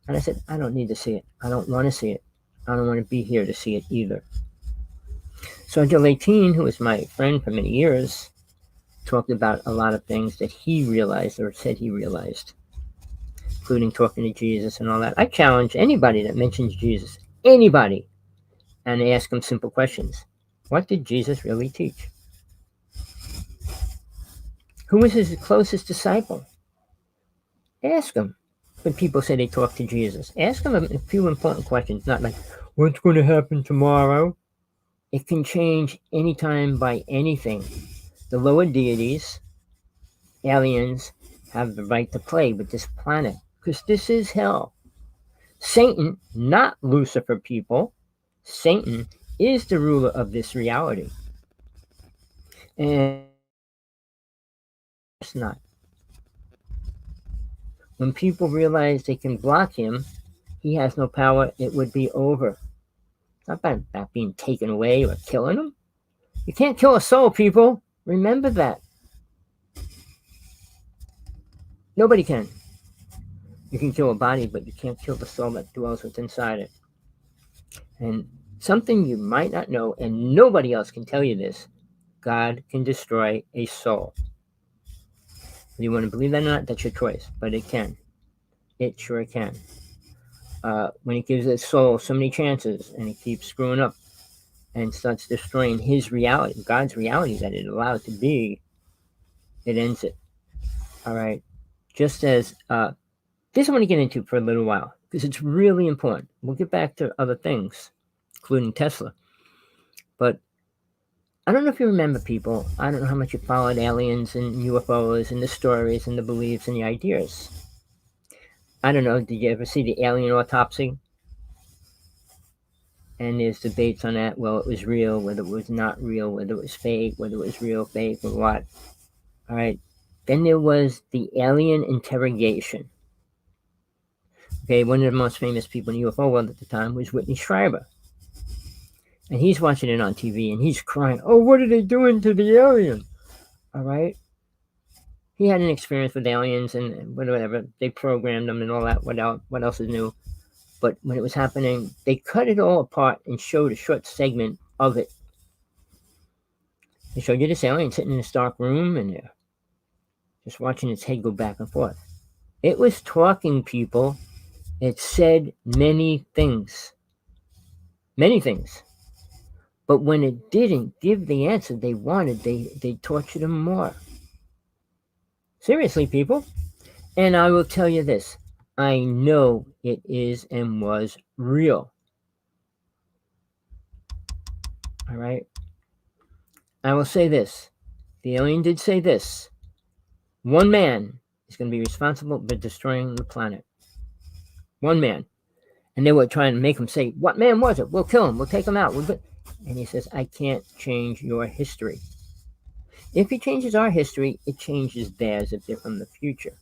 And I said, I don't need to see it. I don't want to see it. I don't want to be here to see it either. So Joe 18, who was my friend for many years, talked about a lot of things that he realized or said he realized, including talking to Jesus and all that. I challenge anybody that mentions Jesus, anybody, and ask them simple questions. What did Jesus really teach? Who was his closest disciple? Ask him. when people say they talk to Jesus, ask them a few important questions, not like, what's going to happen tomorrow? It can change anytime by anything. The lower deities, aliens, have the right to play with this planet because this is hell. Satan, not Lucifer, people. Satan is the ruler of this reality. And it's not. When people realize they can block him, he has no power, it would be over. Not about being taken away or killing him. You can't kill a soul, people. Remember that. Nobody can. You can kill a body, but you can't kill the soul that dwells within inside it. And something you might not know, and nobody else can tell you this, God can destroy a soul. If you want to believe that or not, that's your choice, but it can. It sure can. When he gives a soul so many chances and he keeps screwing up and starts destroying his reality, God's reality that it allowed to be, it ends it. All right. Just as this I want to get into for a little while because it's really important. We'll get back to other things, including Tesla. But I don't know if you remember, people. I don't know how much you followed aliens and UFOs and the stories and the beliefs and the ideas. I don't know. Did you ever see the alien autopsy? And there's debates on that. Well, it was real, whether it was not real, whether it was fake, whether it was real, fake, or what. All right. Then there was the alien interrogation. Okay, one of the most famous people in the UFO world at the time was Whitney Schreiber. And he's watching it on TV and he's crying, oh, what are they doing to the alien? All right. He had an experience with aliens and whatever. They programmed them and all that. What else is new? But when it was happening, they cut it all apart and showed a short segment of it. They showed you this alien sitting in this dark room and they're just watching its head go back and forth. It was talking, people. It said many things. Many things. But when it didn't give the answer they wanted, they tortured them more. Seriously, people. And I will tell you this. I know it is and was real. All right? I will say this. The alien did say this. One man is going to be responsible for destroying the planet. One man. And they were trying to make him say, what man was it? We'll kill him. We'll take him out. And he says, I can't change your history. If he changes our history, it changes theirs if they're from the future.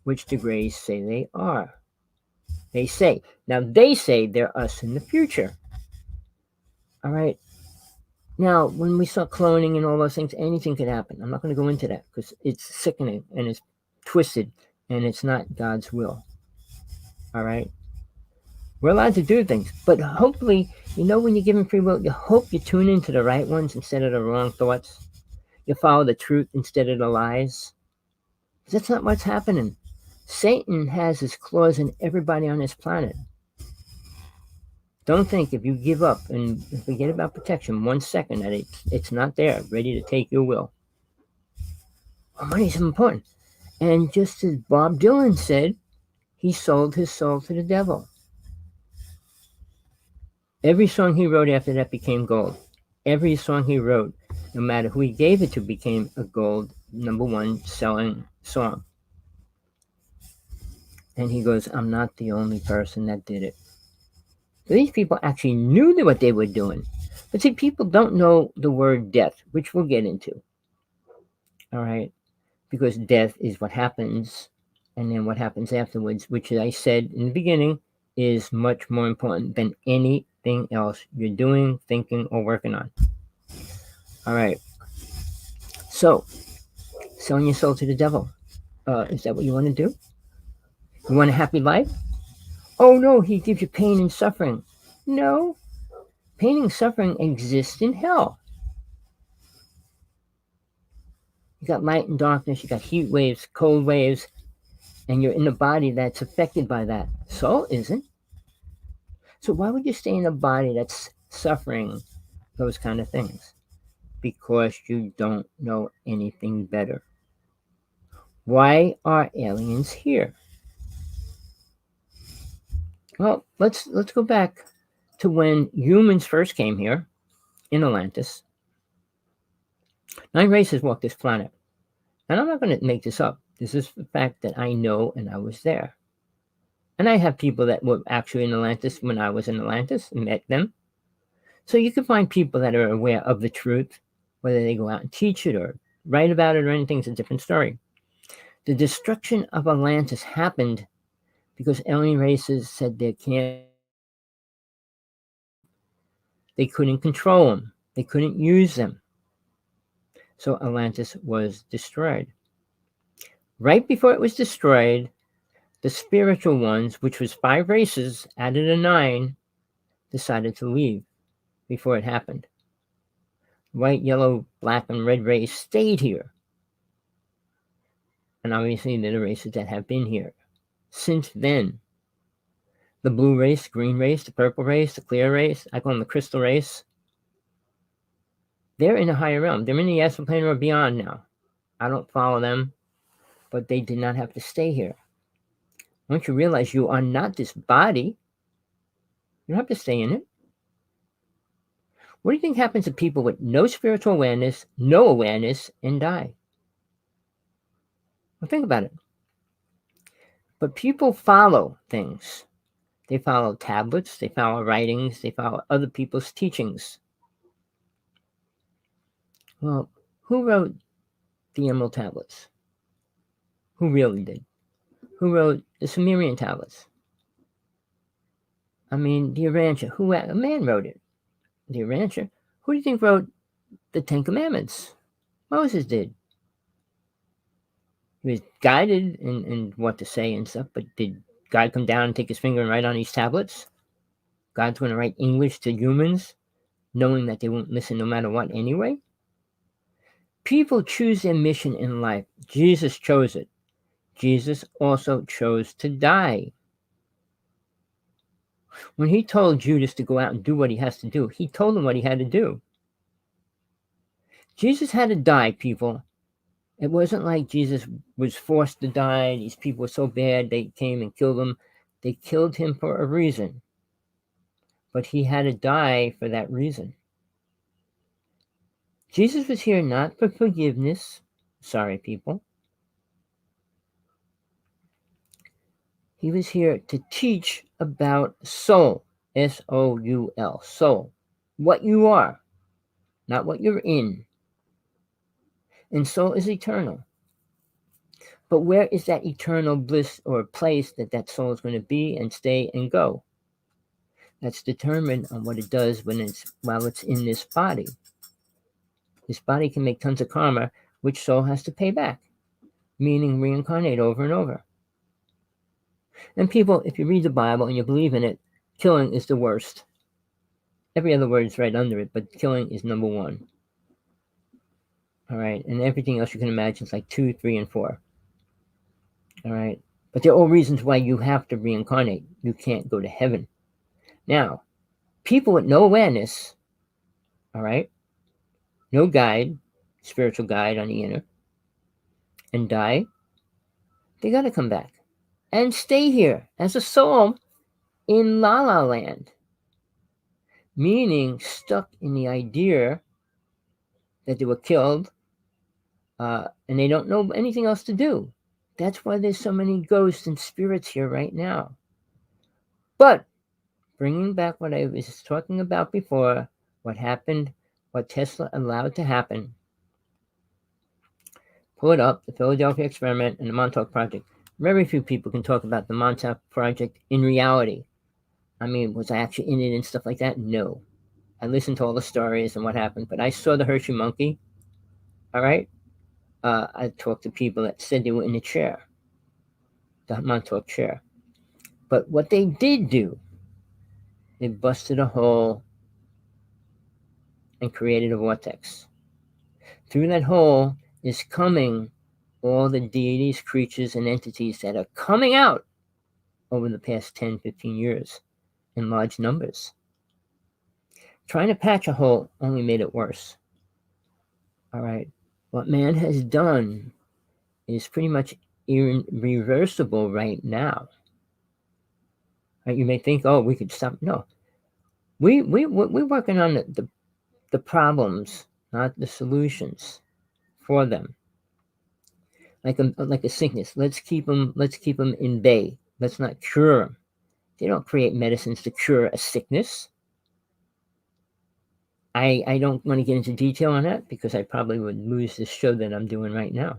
Which the Greys say they are. They say. Now, they say they're us in the future. All right? Now, when we saw cloning and all those things, anything could happen. I'm not going to go into that because it's sickening and it's twisted and it's not God's will. All right? We're allowed to do things, but hopefully, when you're given free will, you hope you tune into the right ones instead of the wrong thoughts. You follow the truth instead of the lies. That's not what's happening. Satan has his claws in everybody on this planet. Don't think if you give up and forget about protection 1 second that it's not there, ready to take your will. Well, money's important. And just as Bob Dylan said, he sold his soul to the devil. Every song he wrote after that became gold. Every song he wrote, no matter who he gave it to, became a gold #1 selling song. And he goes, I'm not the only person that did it. So these people actually knew what they were doing. But see, people don't know the word death, which we'll get into. All right? Because death is what happens, and then what happens afterwards, which I said in the beginning, is much more important than anything else you're doing, thinking, or working on. All right. So, selling your soul to the devil. Is that what you want to do? You want a happy life? Oh, no, he gives you pain and suffering. No. Pain and suffering exist in hell. You got light and darkness, you got heat waves, cold waves, and you're in a body that's affected by that. Soul isn't. So why would you stay in a body that's suffering those kind of things? Because you don't know anything better. Why are aliens here? Well, let's go back to when humans first came here in Atlantis. 9 races walked this planet. And I'm not going to make this up. This is the fact that I know and I was there. And I have people that were actually in Atlantis when I was in Atlantis and met them. So you can find people that are aware of the truth, whether they go out and teach it or write about it or anything, it's a different story. The destruction of Atlantis happened because alien races said they couldn't control them. They couldn't use them. So Atlantis was destroyed. Right before it was destroyed, the spiritual ones, which was 5 races out of the 9, decided to leave before it happened. White, yellow, black, and red race stayed here. And obviously they're the races that have been here since then. The blue race, green race, the purple race, the clear race, I call them the crystal race. They're in a higher realm. They're in the astral plane or beyond now. I don't follow them, but they did not have to stay here. Once you realize you are not this body, you don't have to stay in it. What do you think happens to people with no spiritual awareness, no awareness, and die? Well, think about it. But people follow things. They follow tablets, they follow writings, they follow other people's teachings. Well, who wrote the Emerald Tablets? Who really did? Who wrote the Sumerian tablets? I mean, the Urantia. A man wrote it. The Urantia. Who do you think wrote the 10 Commandments? Moses did. He was guided in what to say and stuff, but did God come down and take his finger and write on these tablets? God's going to write English to humans, knowing that they won't listen no matter what anyway? People choose their mission in life. Jesus chose it. Jesus also chose to die. When he told Judas to go out and do what he has to do, he told him what he had to do. Jesus had to die, people. It wasn't like Jesus was forced to die. These people were so bad, they came and killed him. They killed him for a reason. But he had to die for that reason. Jesus was here not for forgiveness. Sorry, people. He was here to teach about soul. S-O-U-L. Soul. What you are, not what you're in. And soul is eternal. But where is that eternal bliss or place that soul is going to be and stay and go? That's determined on what it does while it's in this body. This body can make tons of karma, which soul has to pay back, meaning reincarnate over and over. And people, if you read the Bible and you believe in it, killing is the worst. Every other word is right under it, but killing is number 1. All right, and everything else you can imagine is like 2, 3, and 4. All right, but there are all reasons why you have to reincarnate. You can't go to heaven. Now, people with no awareness, all right, no guide, spiritual guide on the inner, and die, they got to come back and stay here as a soul in La La Land, meaning stuck in the idea that they were killed and they don't know anything else to do. That's why there's so many ghosts and spirits here right now. But bringing back what I was talking about before, what happened, what Tesla allowed to happen, pull it up, the Philadelphia experiment and the Montauk Project. Very few people can talk about the Montauk Project in reality. I mean, was I actually in it and stuff like that? No. I listened to all the stories and what happened, but I saw the Hershey monkey. All right. I talked to people that said they were in the chair, the Montauk chair. But what they did do, they busted a hole and created a vortex. Through that hole is coming all the deities, creatures, and entities that are coming out over the past 10, 15 years in large numbers. Trying to patch a hole only made it worse. All right. What man has done is pretty much irreversible right now. You may think, oh, we could stop. No, we're working on the problems, not the solutions for them. Like a sickness, let's keep them in bay. Let's not cure them. They don't create medicines to cure a sickness. I don't want to get into detail on that because I probably would lose this show that I'm doing right now.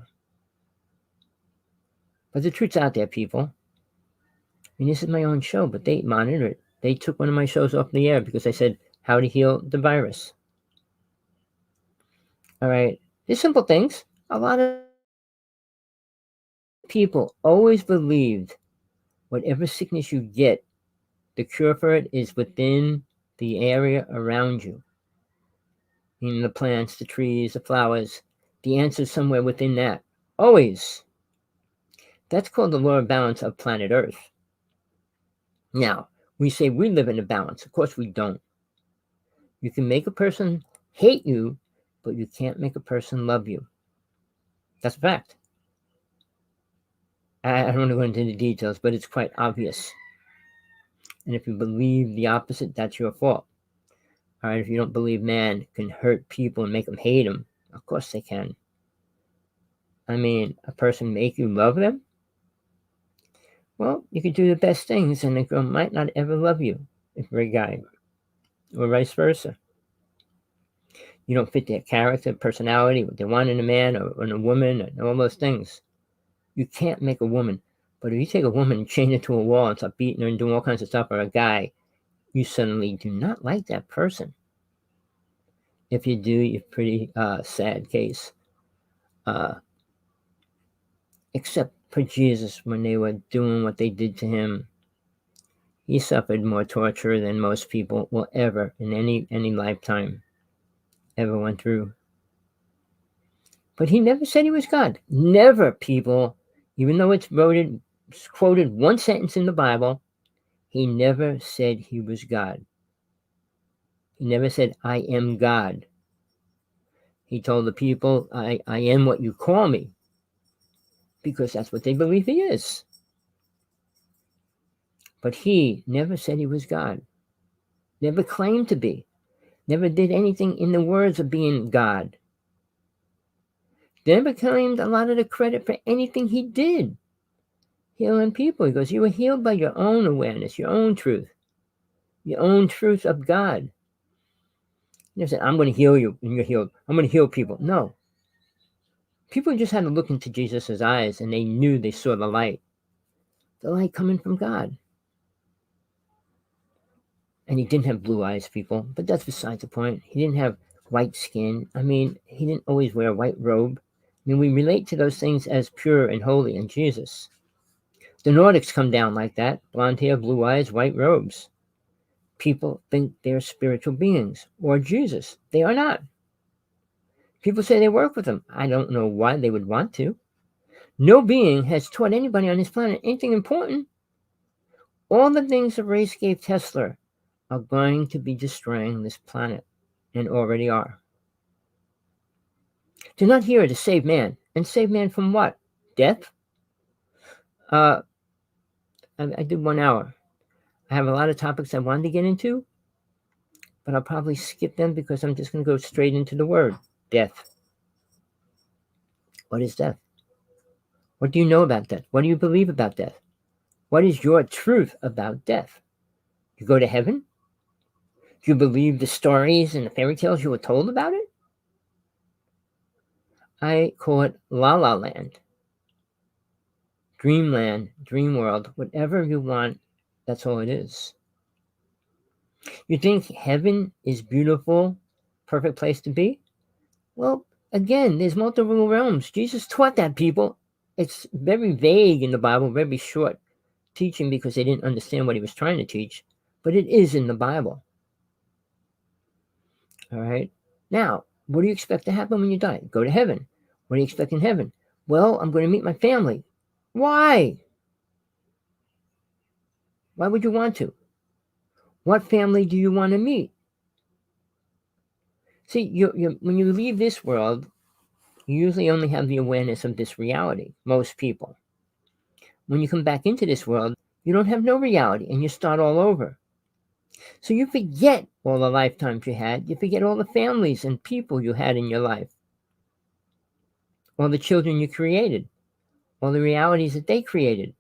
But the truth's out there, people. I mean, this is my own show, but they monitor it. They took one of my shows off the air because I said how to heal the virus. All right. There's simple things. A lot of people always believed whatever sickness you get, the cure for it is within the area around you. In the plants, the trees, the flowers. The answer is somewhere within that. Always. That's called the law of balance of planet Earth. Now, we say we live in a balance. Of course we don't. You can make a person hate you, but you can't make a person love you. That's a fact. I don't want to go into the details, but it's quite obvious. And if you believe the opposite, that's your fault. All right, if you don't believe man can hurt people and make them hate them, of course they can. I mean, a person make you love them? Well, you could do the best things and the girl might not ever love you if you're a guy, or vice versa. You don't fit their character, personality, what they want in a man or in a woman, and all those things. You can't make a woman. But if you take a woman and chain her to a wall and start beating her and doing all kinds of stuff, or a guy, you suddenly do not like that person. If you do, you're a pretty sad case. Except for Jesus, when they were doing what they did to him, he suffered more torture than most people will ever, in any lifetime, ever went through. But he never said he was God. Never, people. Even though it's quoted one sentence in the Bible, he never said he was God. He never said, I am God. He told the people, I am what you call me, because that's what they believe he is. But he never said he was God. Never claimed to be. Never did anything in the words of being God. Never claimed a lot of the credit for anything he did. Healing people. He goes, you were healed by your own awareness, your own truth of God. He never said, I'm going to heal you and you're healed. I'm going to heal people. No. People just had to look into Jesus' eyes and they saw the light. The light coming from God. And he didn't have blue eyes, people, but that's beside the point. He didn't have white skin. I mean, he didn't always wear a white robe. I mean, we relate to those things as pure and holy in Jesus. The Nordics come down like that. Blonde hair, blue eyes, white robes. People think they're spiritual beings or Jesus. They are not. People say they work with him. I don't know why they would want to. No being has taught anybody on this planet anything important. All the things the race gave Tesla are going to be destroying this planet, and already are. They're not here to save man. And save man from what? Death? I did 1 hour. I have a lot of topics I wanted to get into, but I'll probably skip them because I'm just going to go straight into the word, death. What is death? What do you know about death? What do you believe about death? What is your truth about death? You go to heaven? Do you believe the stories and the fairy tales you were told about it? I call it La La Land. Dreamland, dream world, whatever you want, that's all it is. You think heaven is beautiful, perfect place to be? Well, again, there's multiple realms. Jesus taught that, people. It's very vague in the Bible, very short teaching because they didn't understand what he was trying to teach, but it is in the Bible. All right? Now, what do you expect to happen when you die? Go to heaven. What do you expect in heaven? Well, I'm going to meet my family. Why? Why would you want to? What family do you want to meet? See, when you leave this world, you usually only have the awareness of this reality, most people. When you come back into this world, You don't have no reality, and you start all over. So you forget all the lifetimes you had. You forget all the families and people you had in your life, all the children you created, all the realities that they created.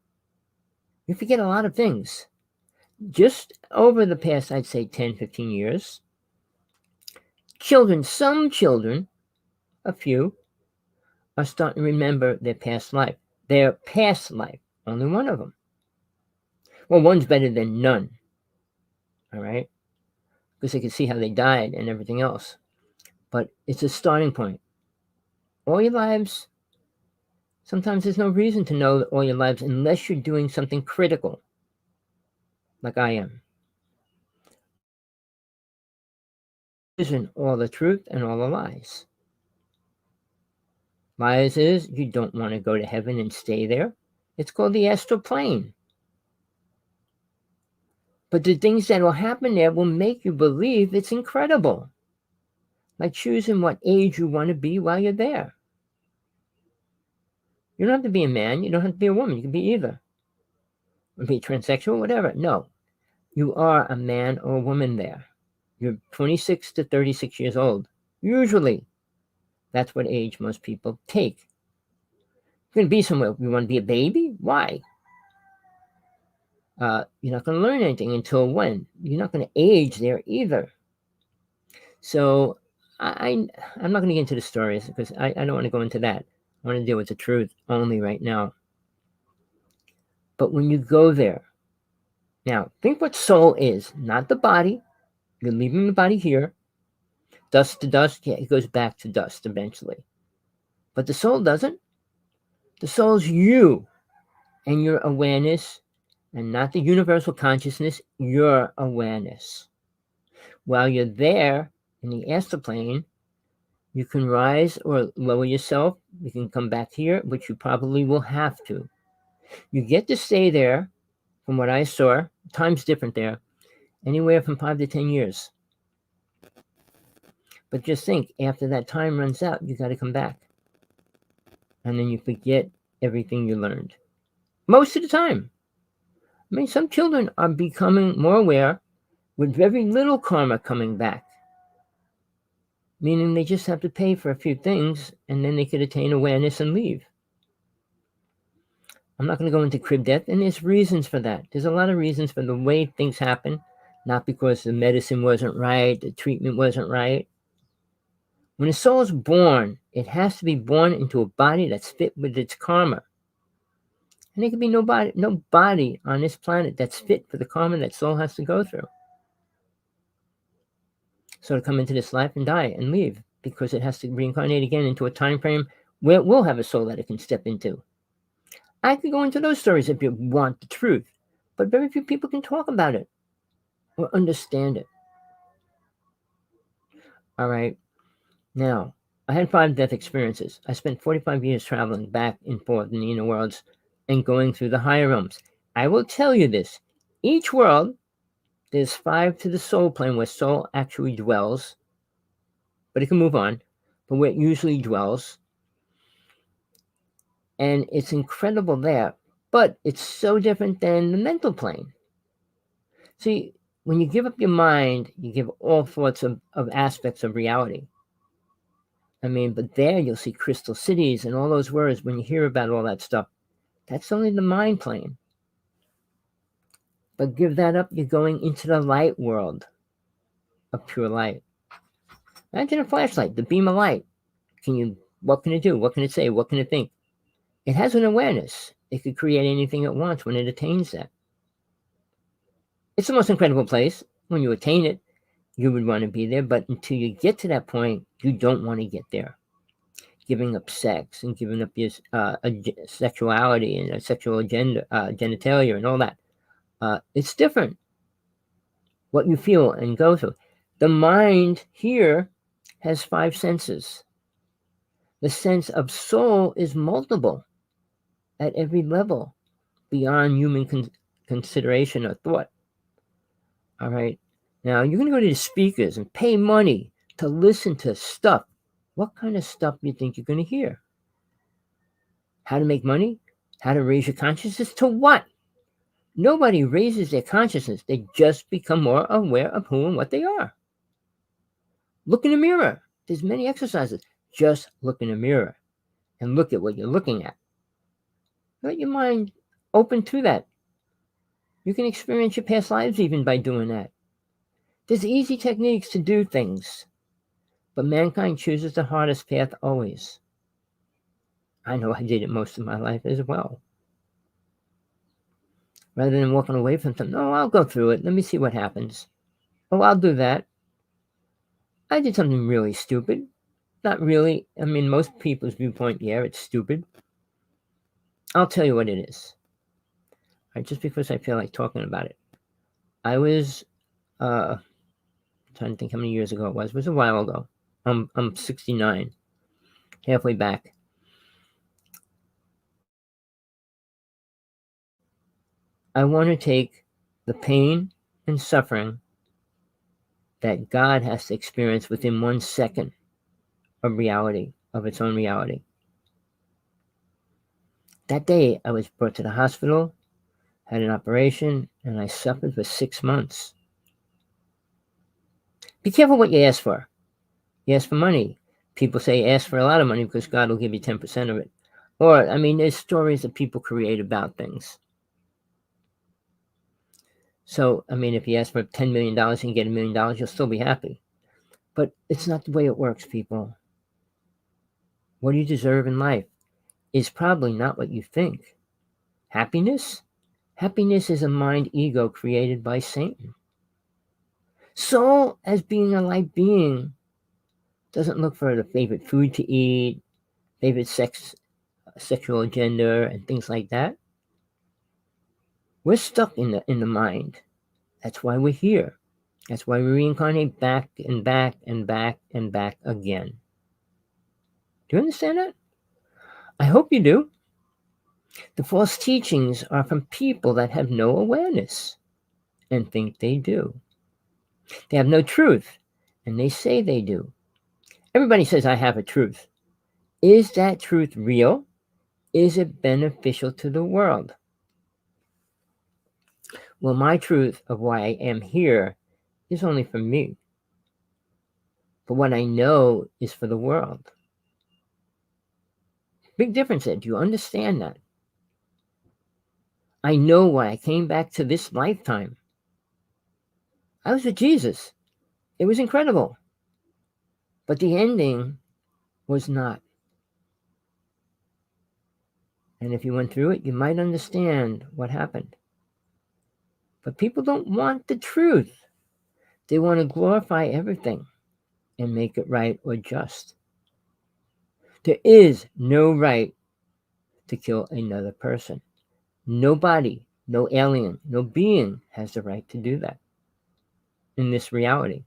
You forget a lot of things. Just over the past, I'd say 10, 15 years, some children, a few, are starting to remember their past life. Their past life, only one of them. Well, one's better than none, all right? Because they can see how they died and everything else. But it's a starting point. All your lives, sometimes there's no reason to know all your lives unless you're doing something critical, like I am. Isn't all the truth and all the lies. Lies is you don't want to go to heaven and stay there. It's called the astral plane. But the things that will happen there will make you believe it's incredible. Like choosing what age you want to be while you're there. You don't have to be a man. You don't have to be a woman. You can be either. You can be transsexual, whatever. No. You are a man or a woman there. You're 26 to 36 years old. Usually, that's what age most people take. You're going to be somewhere. You want to be a baby? Why? You're not going to learn anything until when? You're not going to age there either. So I'm not going to get into the stories because I don't want to go into that. I want to deal with the truth only right now. But when you go there, now think what soul is, not the body. You're leaving the body here. Dust to dust, yeah, it goes back to dust eventually. But the soul doesn't. The soul's you and your awareness, and not the universal consciousness, your awareness. While you're there in the astral plane, you can rise or lower yourself. You can come back here, which you probably will have to. You get to stay there, from what I saw, time's different there, anywhere from 5 to 10 years. But just think, after that time runs out, you got to come back. And then you forget everything you learned. Most of the time. I mean, some children are becoming more aware with very little karma coming back. Meaning they just have to pay for a few things and then they could attain awareness and leave. I'm not going to go into crib death, and there's reasons for that. There's a lot of reasons for the way things happen, not because the medicine wasn't right, the treatment wasn't right. When a soul is born, it has to be born into a body that's fit with its karma. And there can be no body on this planet that's fit for the karma that soul has to go through. So to come into this life and die and leave, because it has to reincarnate again into a time frame where it will have a soul that it can step into. I could go into those stories if you want the truth, but very few people can talk about it or understand it. All right. Now, I had 5 death experiences. I spent 45 years traveling back and forth in the inner worlds and going through the higher realms. I will tell you this. Each world, there's 5 to the soul plane where soul actually dwells, but it can move on, but where it usually dwells. And it's incredible there, but it's so different than the mental plane. See, when you give up your mind, you give all sorts of aspects of reality. I mean, but there you'll see crystal cities and all those words. When you hear about all that stuff, that's only the mind plane. But give that up, you're going into the light world of pure light. Imagine a flashlight, the beam of light. What can it do? What can it say? What can it think? It has an awareness. It could create anything it wants when it attains that. It's the most incredible place. When you attain it, you would want to be there, but until you get to that point, you don't want to get there. Giving up sex and giving up your sexuality and a sexual agenda, genitalia and all that. It's different what you feel and go through. The mind here has 5 senses. The sense of soul is multiple at every level beyond human consideration or thought. All right. Now, you're going to go to the speakers and pay money to listen to stuff. What kind of stuff do you think you're going to hear? How to make money? How to raise your consciousness? To what? Nobody raises their consciousness. They just become more aware of who and what they are. Look in the mirror. There's many exercises. Just look in the mirror and look at what you're looking at. Let your mind open to that. You can experience your past lives even by doing that. There's easy techniques to do things, but mankind chooses the hardest path always. I know I did it most of my life as well. Rather than walking away from something, oh, I'll go through it. Let me see what happens. Oh, I'll do that. I did something really stupid. Not really. I mean, most people's viewpoint, yeah, it's stupid. I'll tell you what it is. Right, just because I feel like talking about it. I was trying to think how many years ago it was. It was a while ago. I'm 69, halfway back. I want to take the pain and suffering that God has to experience within 1 second of reality, of its own reality. That day, I was brought to the hospital, had an operation, and I suffered for 6 months. Be careful what you ask for. You ask for money. People say ask for a lot of money because God will give you 10% of it. Or, I mean, there's stories that people create about things. So, I mean, if you ask for $10 million and you get $1 million, you'll still be happy. But it's not the way it works, people. What you deserve in life is probably not what you think. Happiness? Happiness is a mind ego created by Satan. Soul, as being a light being, doesn't look for the favorite food to eat, favorite sexual agenda, and things like that. We're stuck in the mind. That's why we're here. That's why we reincarnate back and back and back and back again. Do you understand that? I hope you do. The false teachings are from people that have no awareness and think they do. They have no truth, and they say they do. Everybody says, I have a truth. Is that truth real? Is it beneficial to the world? Well, my truth of why I am here is only for me. But what I know is for the world. Big difference there. Do you understand that? I know why I came back to this lifetime. I was with Jesus. It was incredible. But the ending was not. And if you went through it, you might understand what happened. But people don't want the truth. They want to glorify everything and make it right or just. There is no right to kill another person. Nobody, no alien, no being has the right to do that in this reality.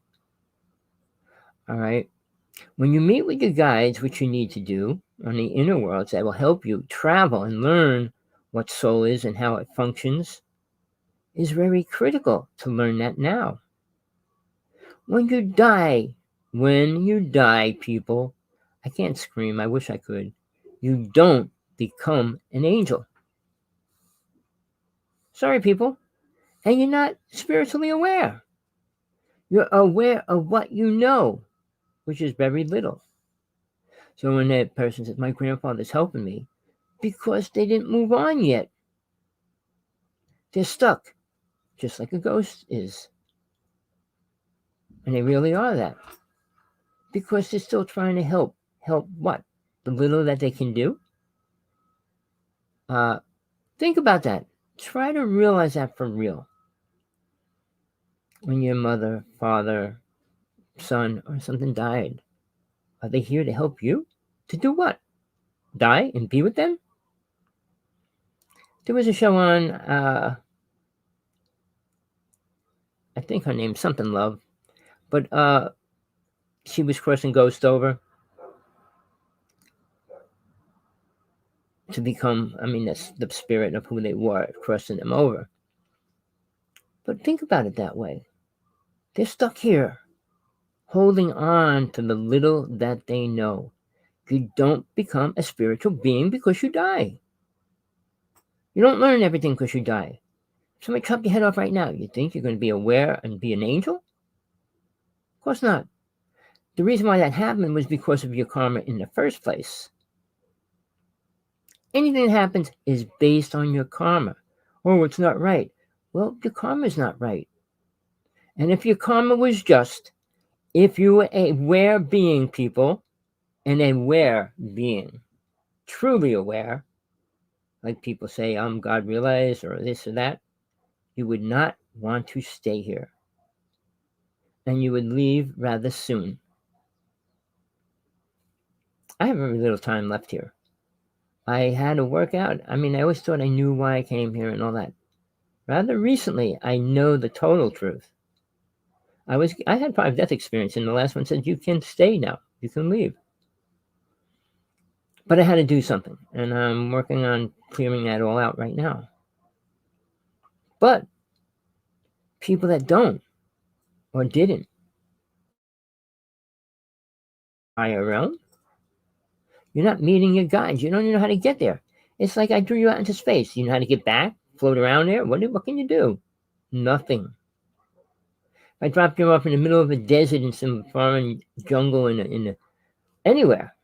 All right? When you meet with your guides, which you need to do on the inner worlds that will help you travel and learn what soul is and how it functions, is very critical to learn that now. When you die, people, I can't scream, I wish I could, you don't become an angel. Sorry, people. And you're not spiritually aware. You're aware of what you know, which is very little. So when that person says, my grandfather's helping me, because they didn't move on yet. They're stuck, just like a ghost is. And they really are that. Because they're still trying to help. Help what? The little that they can do? Think about that. Try to realize that for real. When your mother, father, son, or something died, are they here to help you? To do what? Die and be with them? There was a show on, I think her name's something Love, but she was crossing ghosts over to become, I mean, that's the spirit of who they were, crossing them over. But think about it that way. They're stuck here, holding on to the little that they know. You don't become a spiritual being because you die. You don't learn everything because you die. Somebody chop your head off right now. You think you're going to be aware and be an angel? Of course not. The reason why that happened was because of your karma in the first place. Anything that happens is based on your karma. Oh, it's not right. Well, your karma is not right. And if your karma was just, if you were a aware being, people, an aware being, truly aware, like people say, I'm God realized or this or that, you would not want to stay here. And you would leave rather soon. I have very little time left here. I had to work out. I mean, I always thought I knew why I came here and all that. Rather recently, I know the total truth. I had 5 death experience, and the last one said, you can stay now. You can leave. But I had to do something, and I'm working on clearing that all out right now. But people that don't or didn't IRL, you're not meeting your guides. You don't even know how to get there. It's like I threw you out into space. You know how to get back, float around there? What can you do? Nothing. If I dropped you off in the middle of a desert in some foreign jungle anywhere,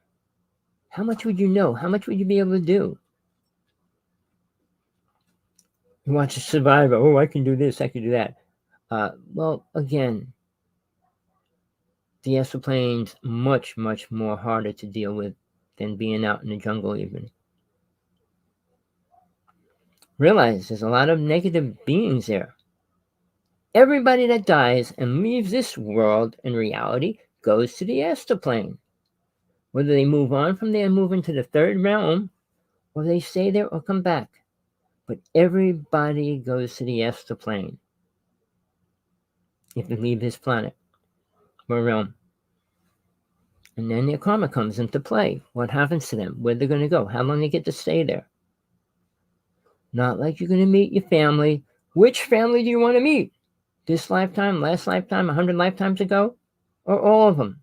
how much would you know? How much would you be able to do? You watch a survivor. Oh, I can do this. I can do that. Well, again, the astral plane's much, much more harder to deal with than being out in the jungle even. Realize there's a lot of negative beings there. Everybody that dies and leaves this world in reality goes to the astral plane. Whether they move on from there and move into the third realm, or they stay there or come back. But everybody goes to the astral plane if they leave this planet or realm. And then their karma comes into play. What happens to them? Where they're going to go? How long they get to stay there? Not like you're going to meet your family. Which family do you want to meet? This lifetime, last lifetime, 100 lifetimes ago? Or all of them?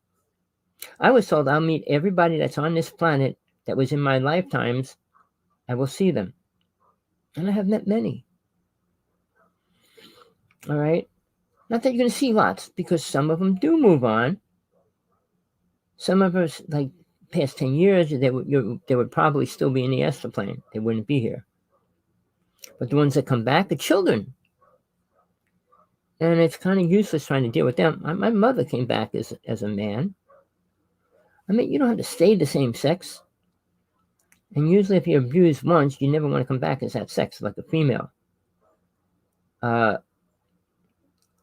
I was told I'll meet everybody that's on this planet that was in my lifetimes. I will see them. And I have met many. All right? Not that you're going to see lots, because some of them do move on. Some of us, like past 10 years, they would probably still be in the astral plane. They wouldn't be here. But the ones that come back are children. And it's kind of useless trying to deal with them. My mother came back as a man. I mean, you don't have to stay the same sex. And usually if you're abused once, you never want to come back as that sex, like a female. I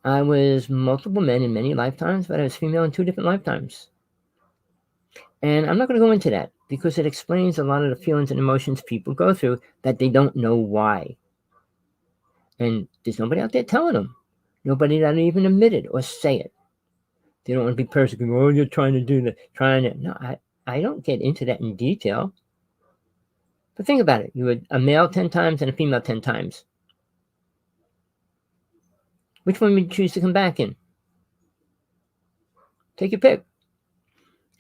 was multiple men in many lifetimes, but I was female in 2 different lifetimes. And I'm not going to go into that because it explains a lot of the feelings and emotions people go through that they don't know why. And there's nobody out there telling them. Nobody that even admit it or say it. They don't want to be persecuted. Oh, you're trying to do that. No, I don't get into that in detail. But think about it. You were a male 10 times and a female 10 times. Which one would you choose to come back in? Take your pick.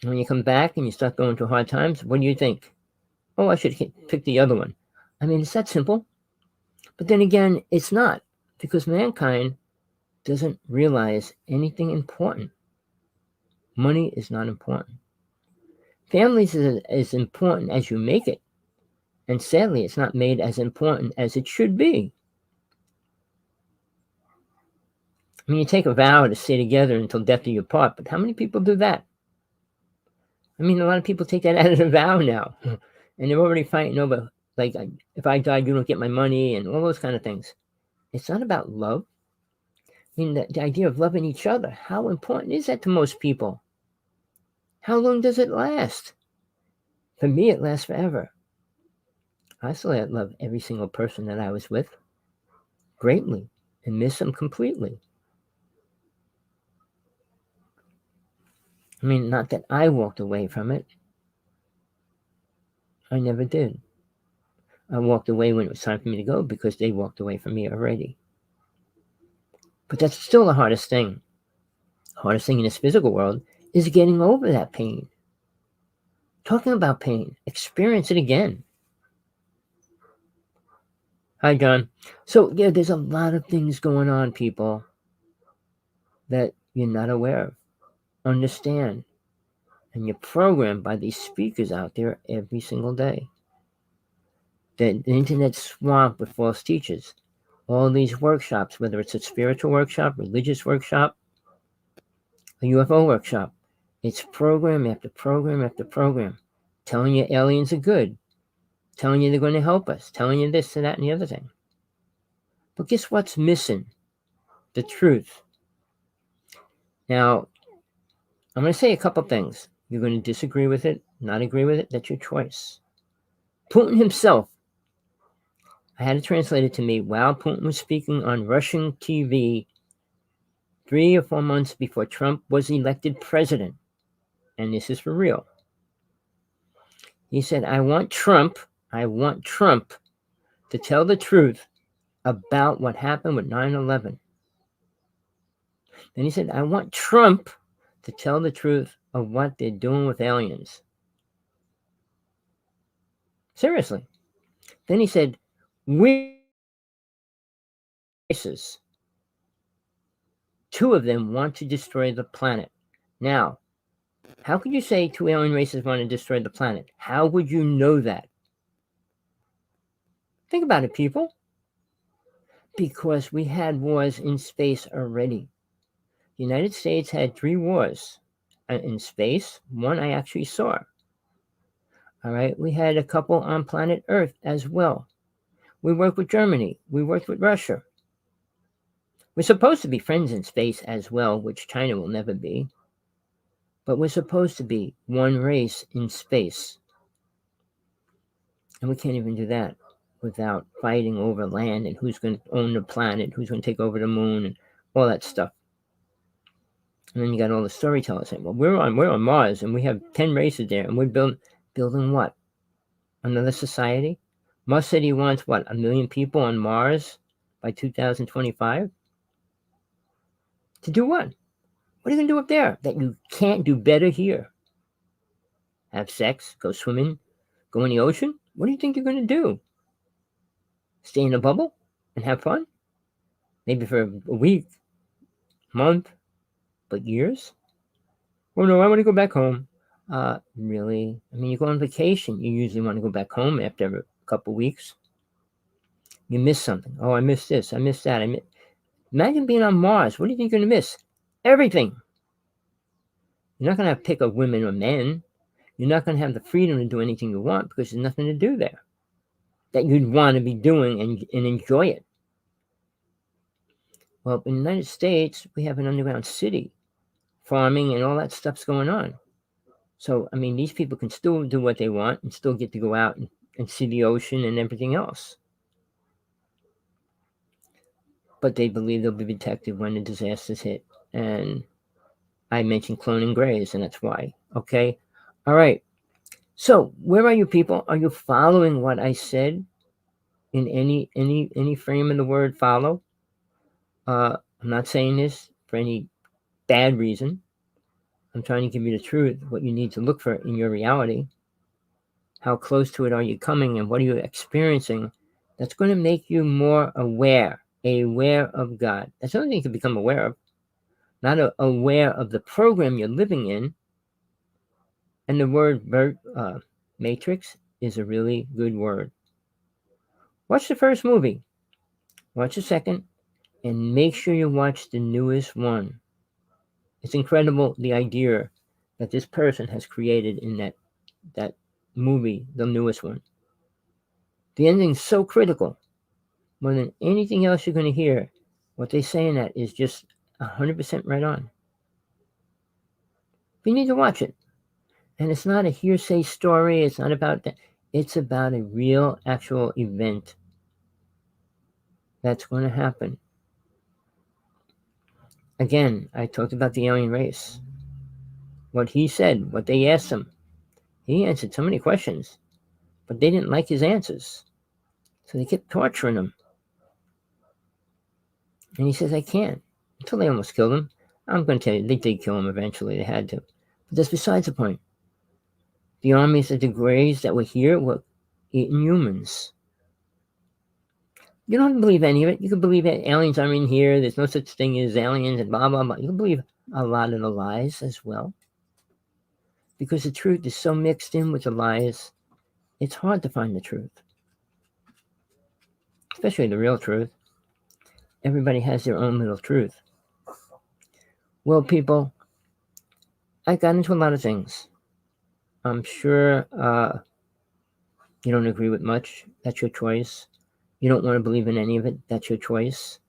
And when you come back and you start going through hard times, what do you think? Oh, I should pick the other one. I mean, it's that simple. But then again, it's not. Because mankind doesn't realize anything important. Money is not important. Families is as important as you make it. And sadly, it's not made as important as it should be. I mean, you take a vow to stay together until death do you part, but how many people do that? I mean, a lot of people take that out of the vow now. And they're already fighting over, like, if I die, you don't get my money and all those kind of things. It's not about love. I mean, the idea of loving each other, how important is that to most people? How long does it last? For me, it lasts forever. I still love every single person that I was with greatly and miss them completely. I mean, not that I walked away from it. I never did. I walked away when it was time for me to go because they walked away from me already. But that's still the hardest thing. The hardest thing in this physical world is getting over that pain. Talking about pain, experience it again. Hi, John. So, yeah, there's a lot of things going on, people, that you're not aware of. Understand. And you're programmed by these speakers out there every single day. The internet's swamped with false teachers. All these workshops, whether it's a spiritual workshop, religious workshop, a UFO workshop, it's program after program after program telling you aliens are good, telling you they're going to help us, telling you this and that and the other thing. But guess what's missing? The truth. Now, I'm going to say a couple things. You're going to disagree with it, not agree with it. That's your choice. Putin himself, I had it translated to me while Putin was speaking on Russian TV 3 or 4 months before Trump was elected president. And this is for real. He said, I want Trump to tell the truth about what happened with 9/11. Then he said, I want Trump to tell the truth of what they're doing with aliens. Seriously. Then he said, we races. 2 of them want to destroy the planet. Now, how could you say 2 alien races want to destroy the planet? How would you know that? Think about it, people. Because we had wars in space already. The United States had 3 wars in space. One I actually saw. All right, we had a couple on planet Earth as well. We worked with Germany. We worked with Russia. We're supposed to be friends in space as well, which China will never be. But we're supposed to be one race in space. And we can't even do that without fighting over land and who's going to own the planet, who's going to take over the moon, and all that stuff. And then you got all the storytellers saying, well, we're on Mars and we have 10 races there and we're building what? Another society? Musk said he wants what, 1 million people on Mars by 2025? To do what? What are you going to do up there that you can't do better here? Have sex? Go swimming? Go in the ocean? What do you think you're going to do? Stay in a bubble and have fun? Maybe for a week, month, but years? Oh no, I want to go back home. Really? I mean, you go on vacation, you usually want to go back home after a couple weeks. You miss something. Oh, I missed this. I missed that. Imagine being on Mars. What do you think you're going to miss? Everything. You're not going to have to pick a women or men. You're not going to have the freedom to do anything you want because there's nothing to do there that you'd want to be doing and enjoy it. Well, in the United States, we have an underground city, farming and all that stuff's going on. So, I mean, these people can still do what they want and still get to go out and see the ocean and everything else. But they believe they'll be protected when the disasters hit. And I mentioned cloning grays, and that's why. Okay? All right. So, where are you people? Are you following what I said in any frame of the word follow? I'm not saying this for any bad reason. I'm trying to give you the truth, what you need to look for in your reality. How close to it are you coming and what are you experiencing? That's going to make you more aware of God. That's the only thing you can become aware of. Not aware of the program you're living in. And the word matrix is a really good word. Watch the first movie. Watch the second. And make sure you watch the newest one. It's incredible the idea that this person has created in that movie, the newest one. The ending's so critical. More than anything else you're going to hear, what they say in that is just 100% right on. You need to watch it. And it's not a hearsay story. It's not about that. It's about a real, actual event that's going to happen. Again, I talked about the alien race. What he said, what they asked him. He answered so many questions, but they didn't like his answers. So they kept torturing him. And he says, I can't. Until they almost killed him. I'm going to tell you, they did kill him eventually. They had to. But that's besides the point. The armies of the Greys that were here were eating humans. You don't have to believe any of it. You can believe aliens are in here. There's no such thing as aliens and blah, blah, blah. You can believe a lot of the lies as well. Because the truth is so mixed in with the lies, it's hard to find the truth. Especially the real truth. Everybody has their own little truth. Well, people, I got into a lot of things. I'm sure you don't agree with much. That's your choice. You don't want to believe in any of it. That's your choice.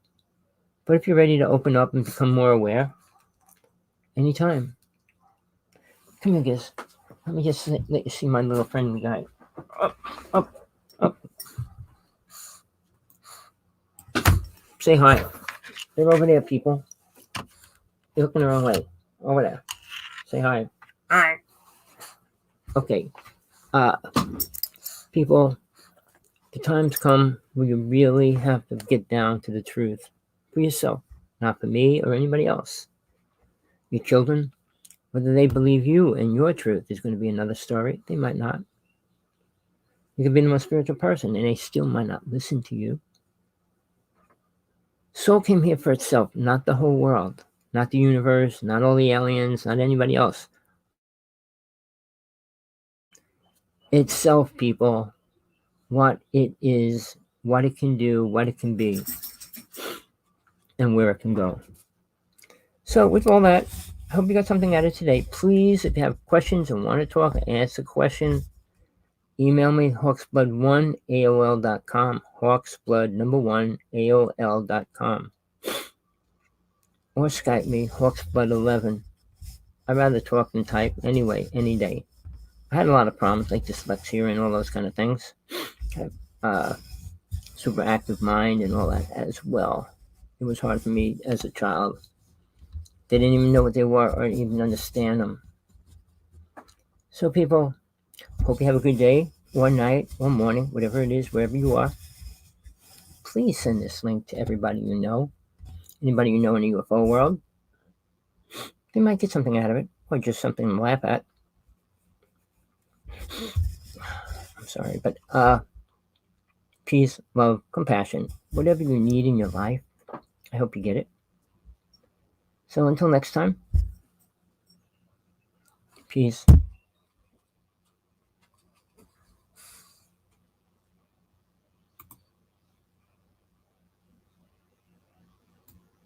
But if you're ready to open up and become more aware, anytime. Come here, Giz. Let me just let you see my little friendly guy. Up, up, up. Say hi. They're over there, people. You're looking the wrong way. Over there. Say hi. Hi. Okay. People, the time's come where you really have to get down to the truth for yourself, not for me or anybody else. Your children, whether they believe you and your truth is going to be another story. They might not. You could be the most spiritual person and they still might not listen to you. Soul came here for itself, not the whole world, not the universe, not all the aliens, not anybody else. Itself, people, what it is, what it can do, what it can be, and where it can go. So with all that, I hope you got something out of today. Please, if you have questions and want to talk, ask a question, email me, hawksblood1@aol.com, hawksblood1@aol.com, or Skype me, hawksblood11. I'd rather talk than type anyway, any day. I had a lot of problems like dyslexia and all those kind of things. I have super active mind and all that as well. It was hard for me as a child. They didn't even know what they were or even understand them. So people, hope you have a good day or night or morning, whatever it is, wherever you are. Please send this link to everybody you know. Anybody you know in the UFO world. They might get something out of it or just something to laugh at. I'm sorry, but peace, love, compassion, whatever you need in your life, I hope you get it. So until next time, peace.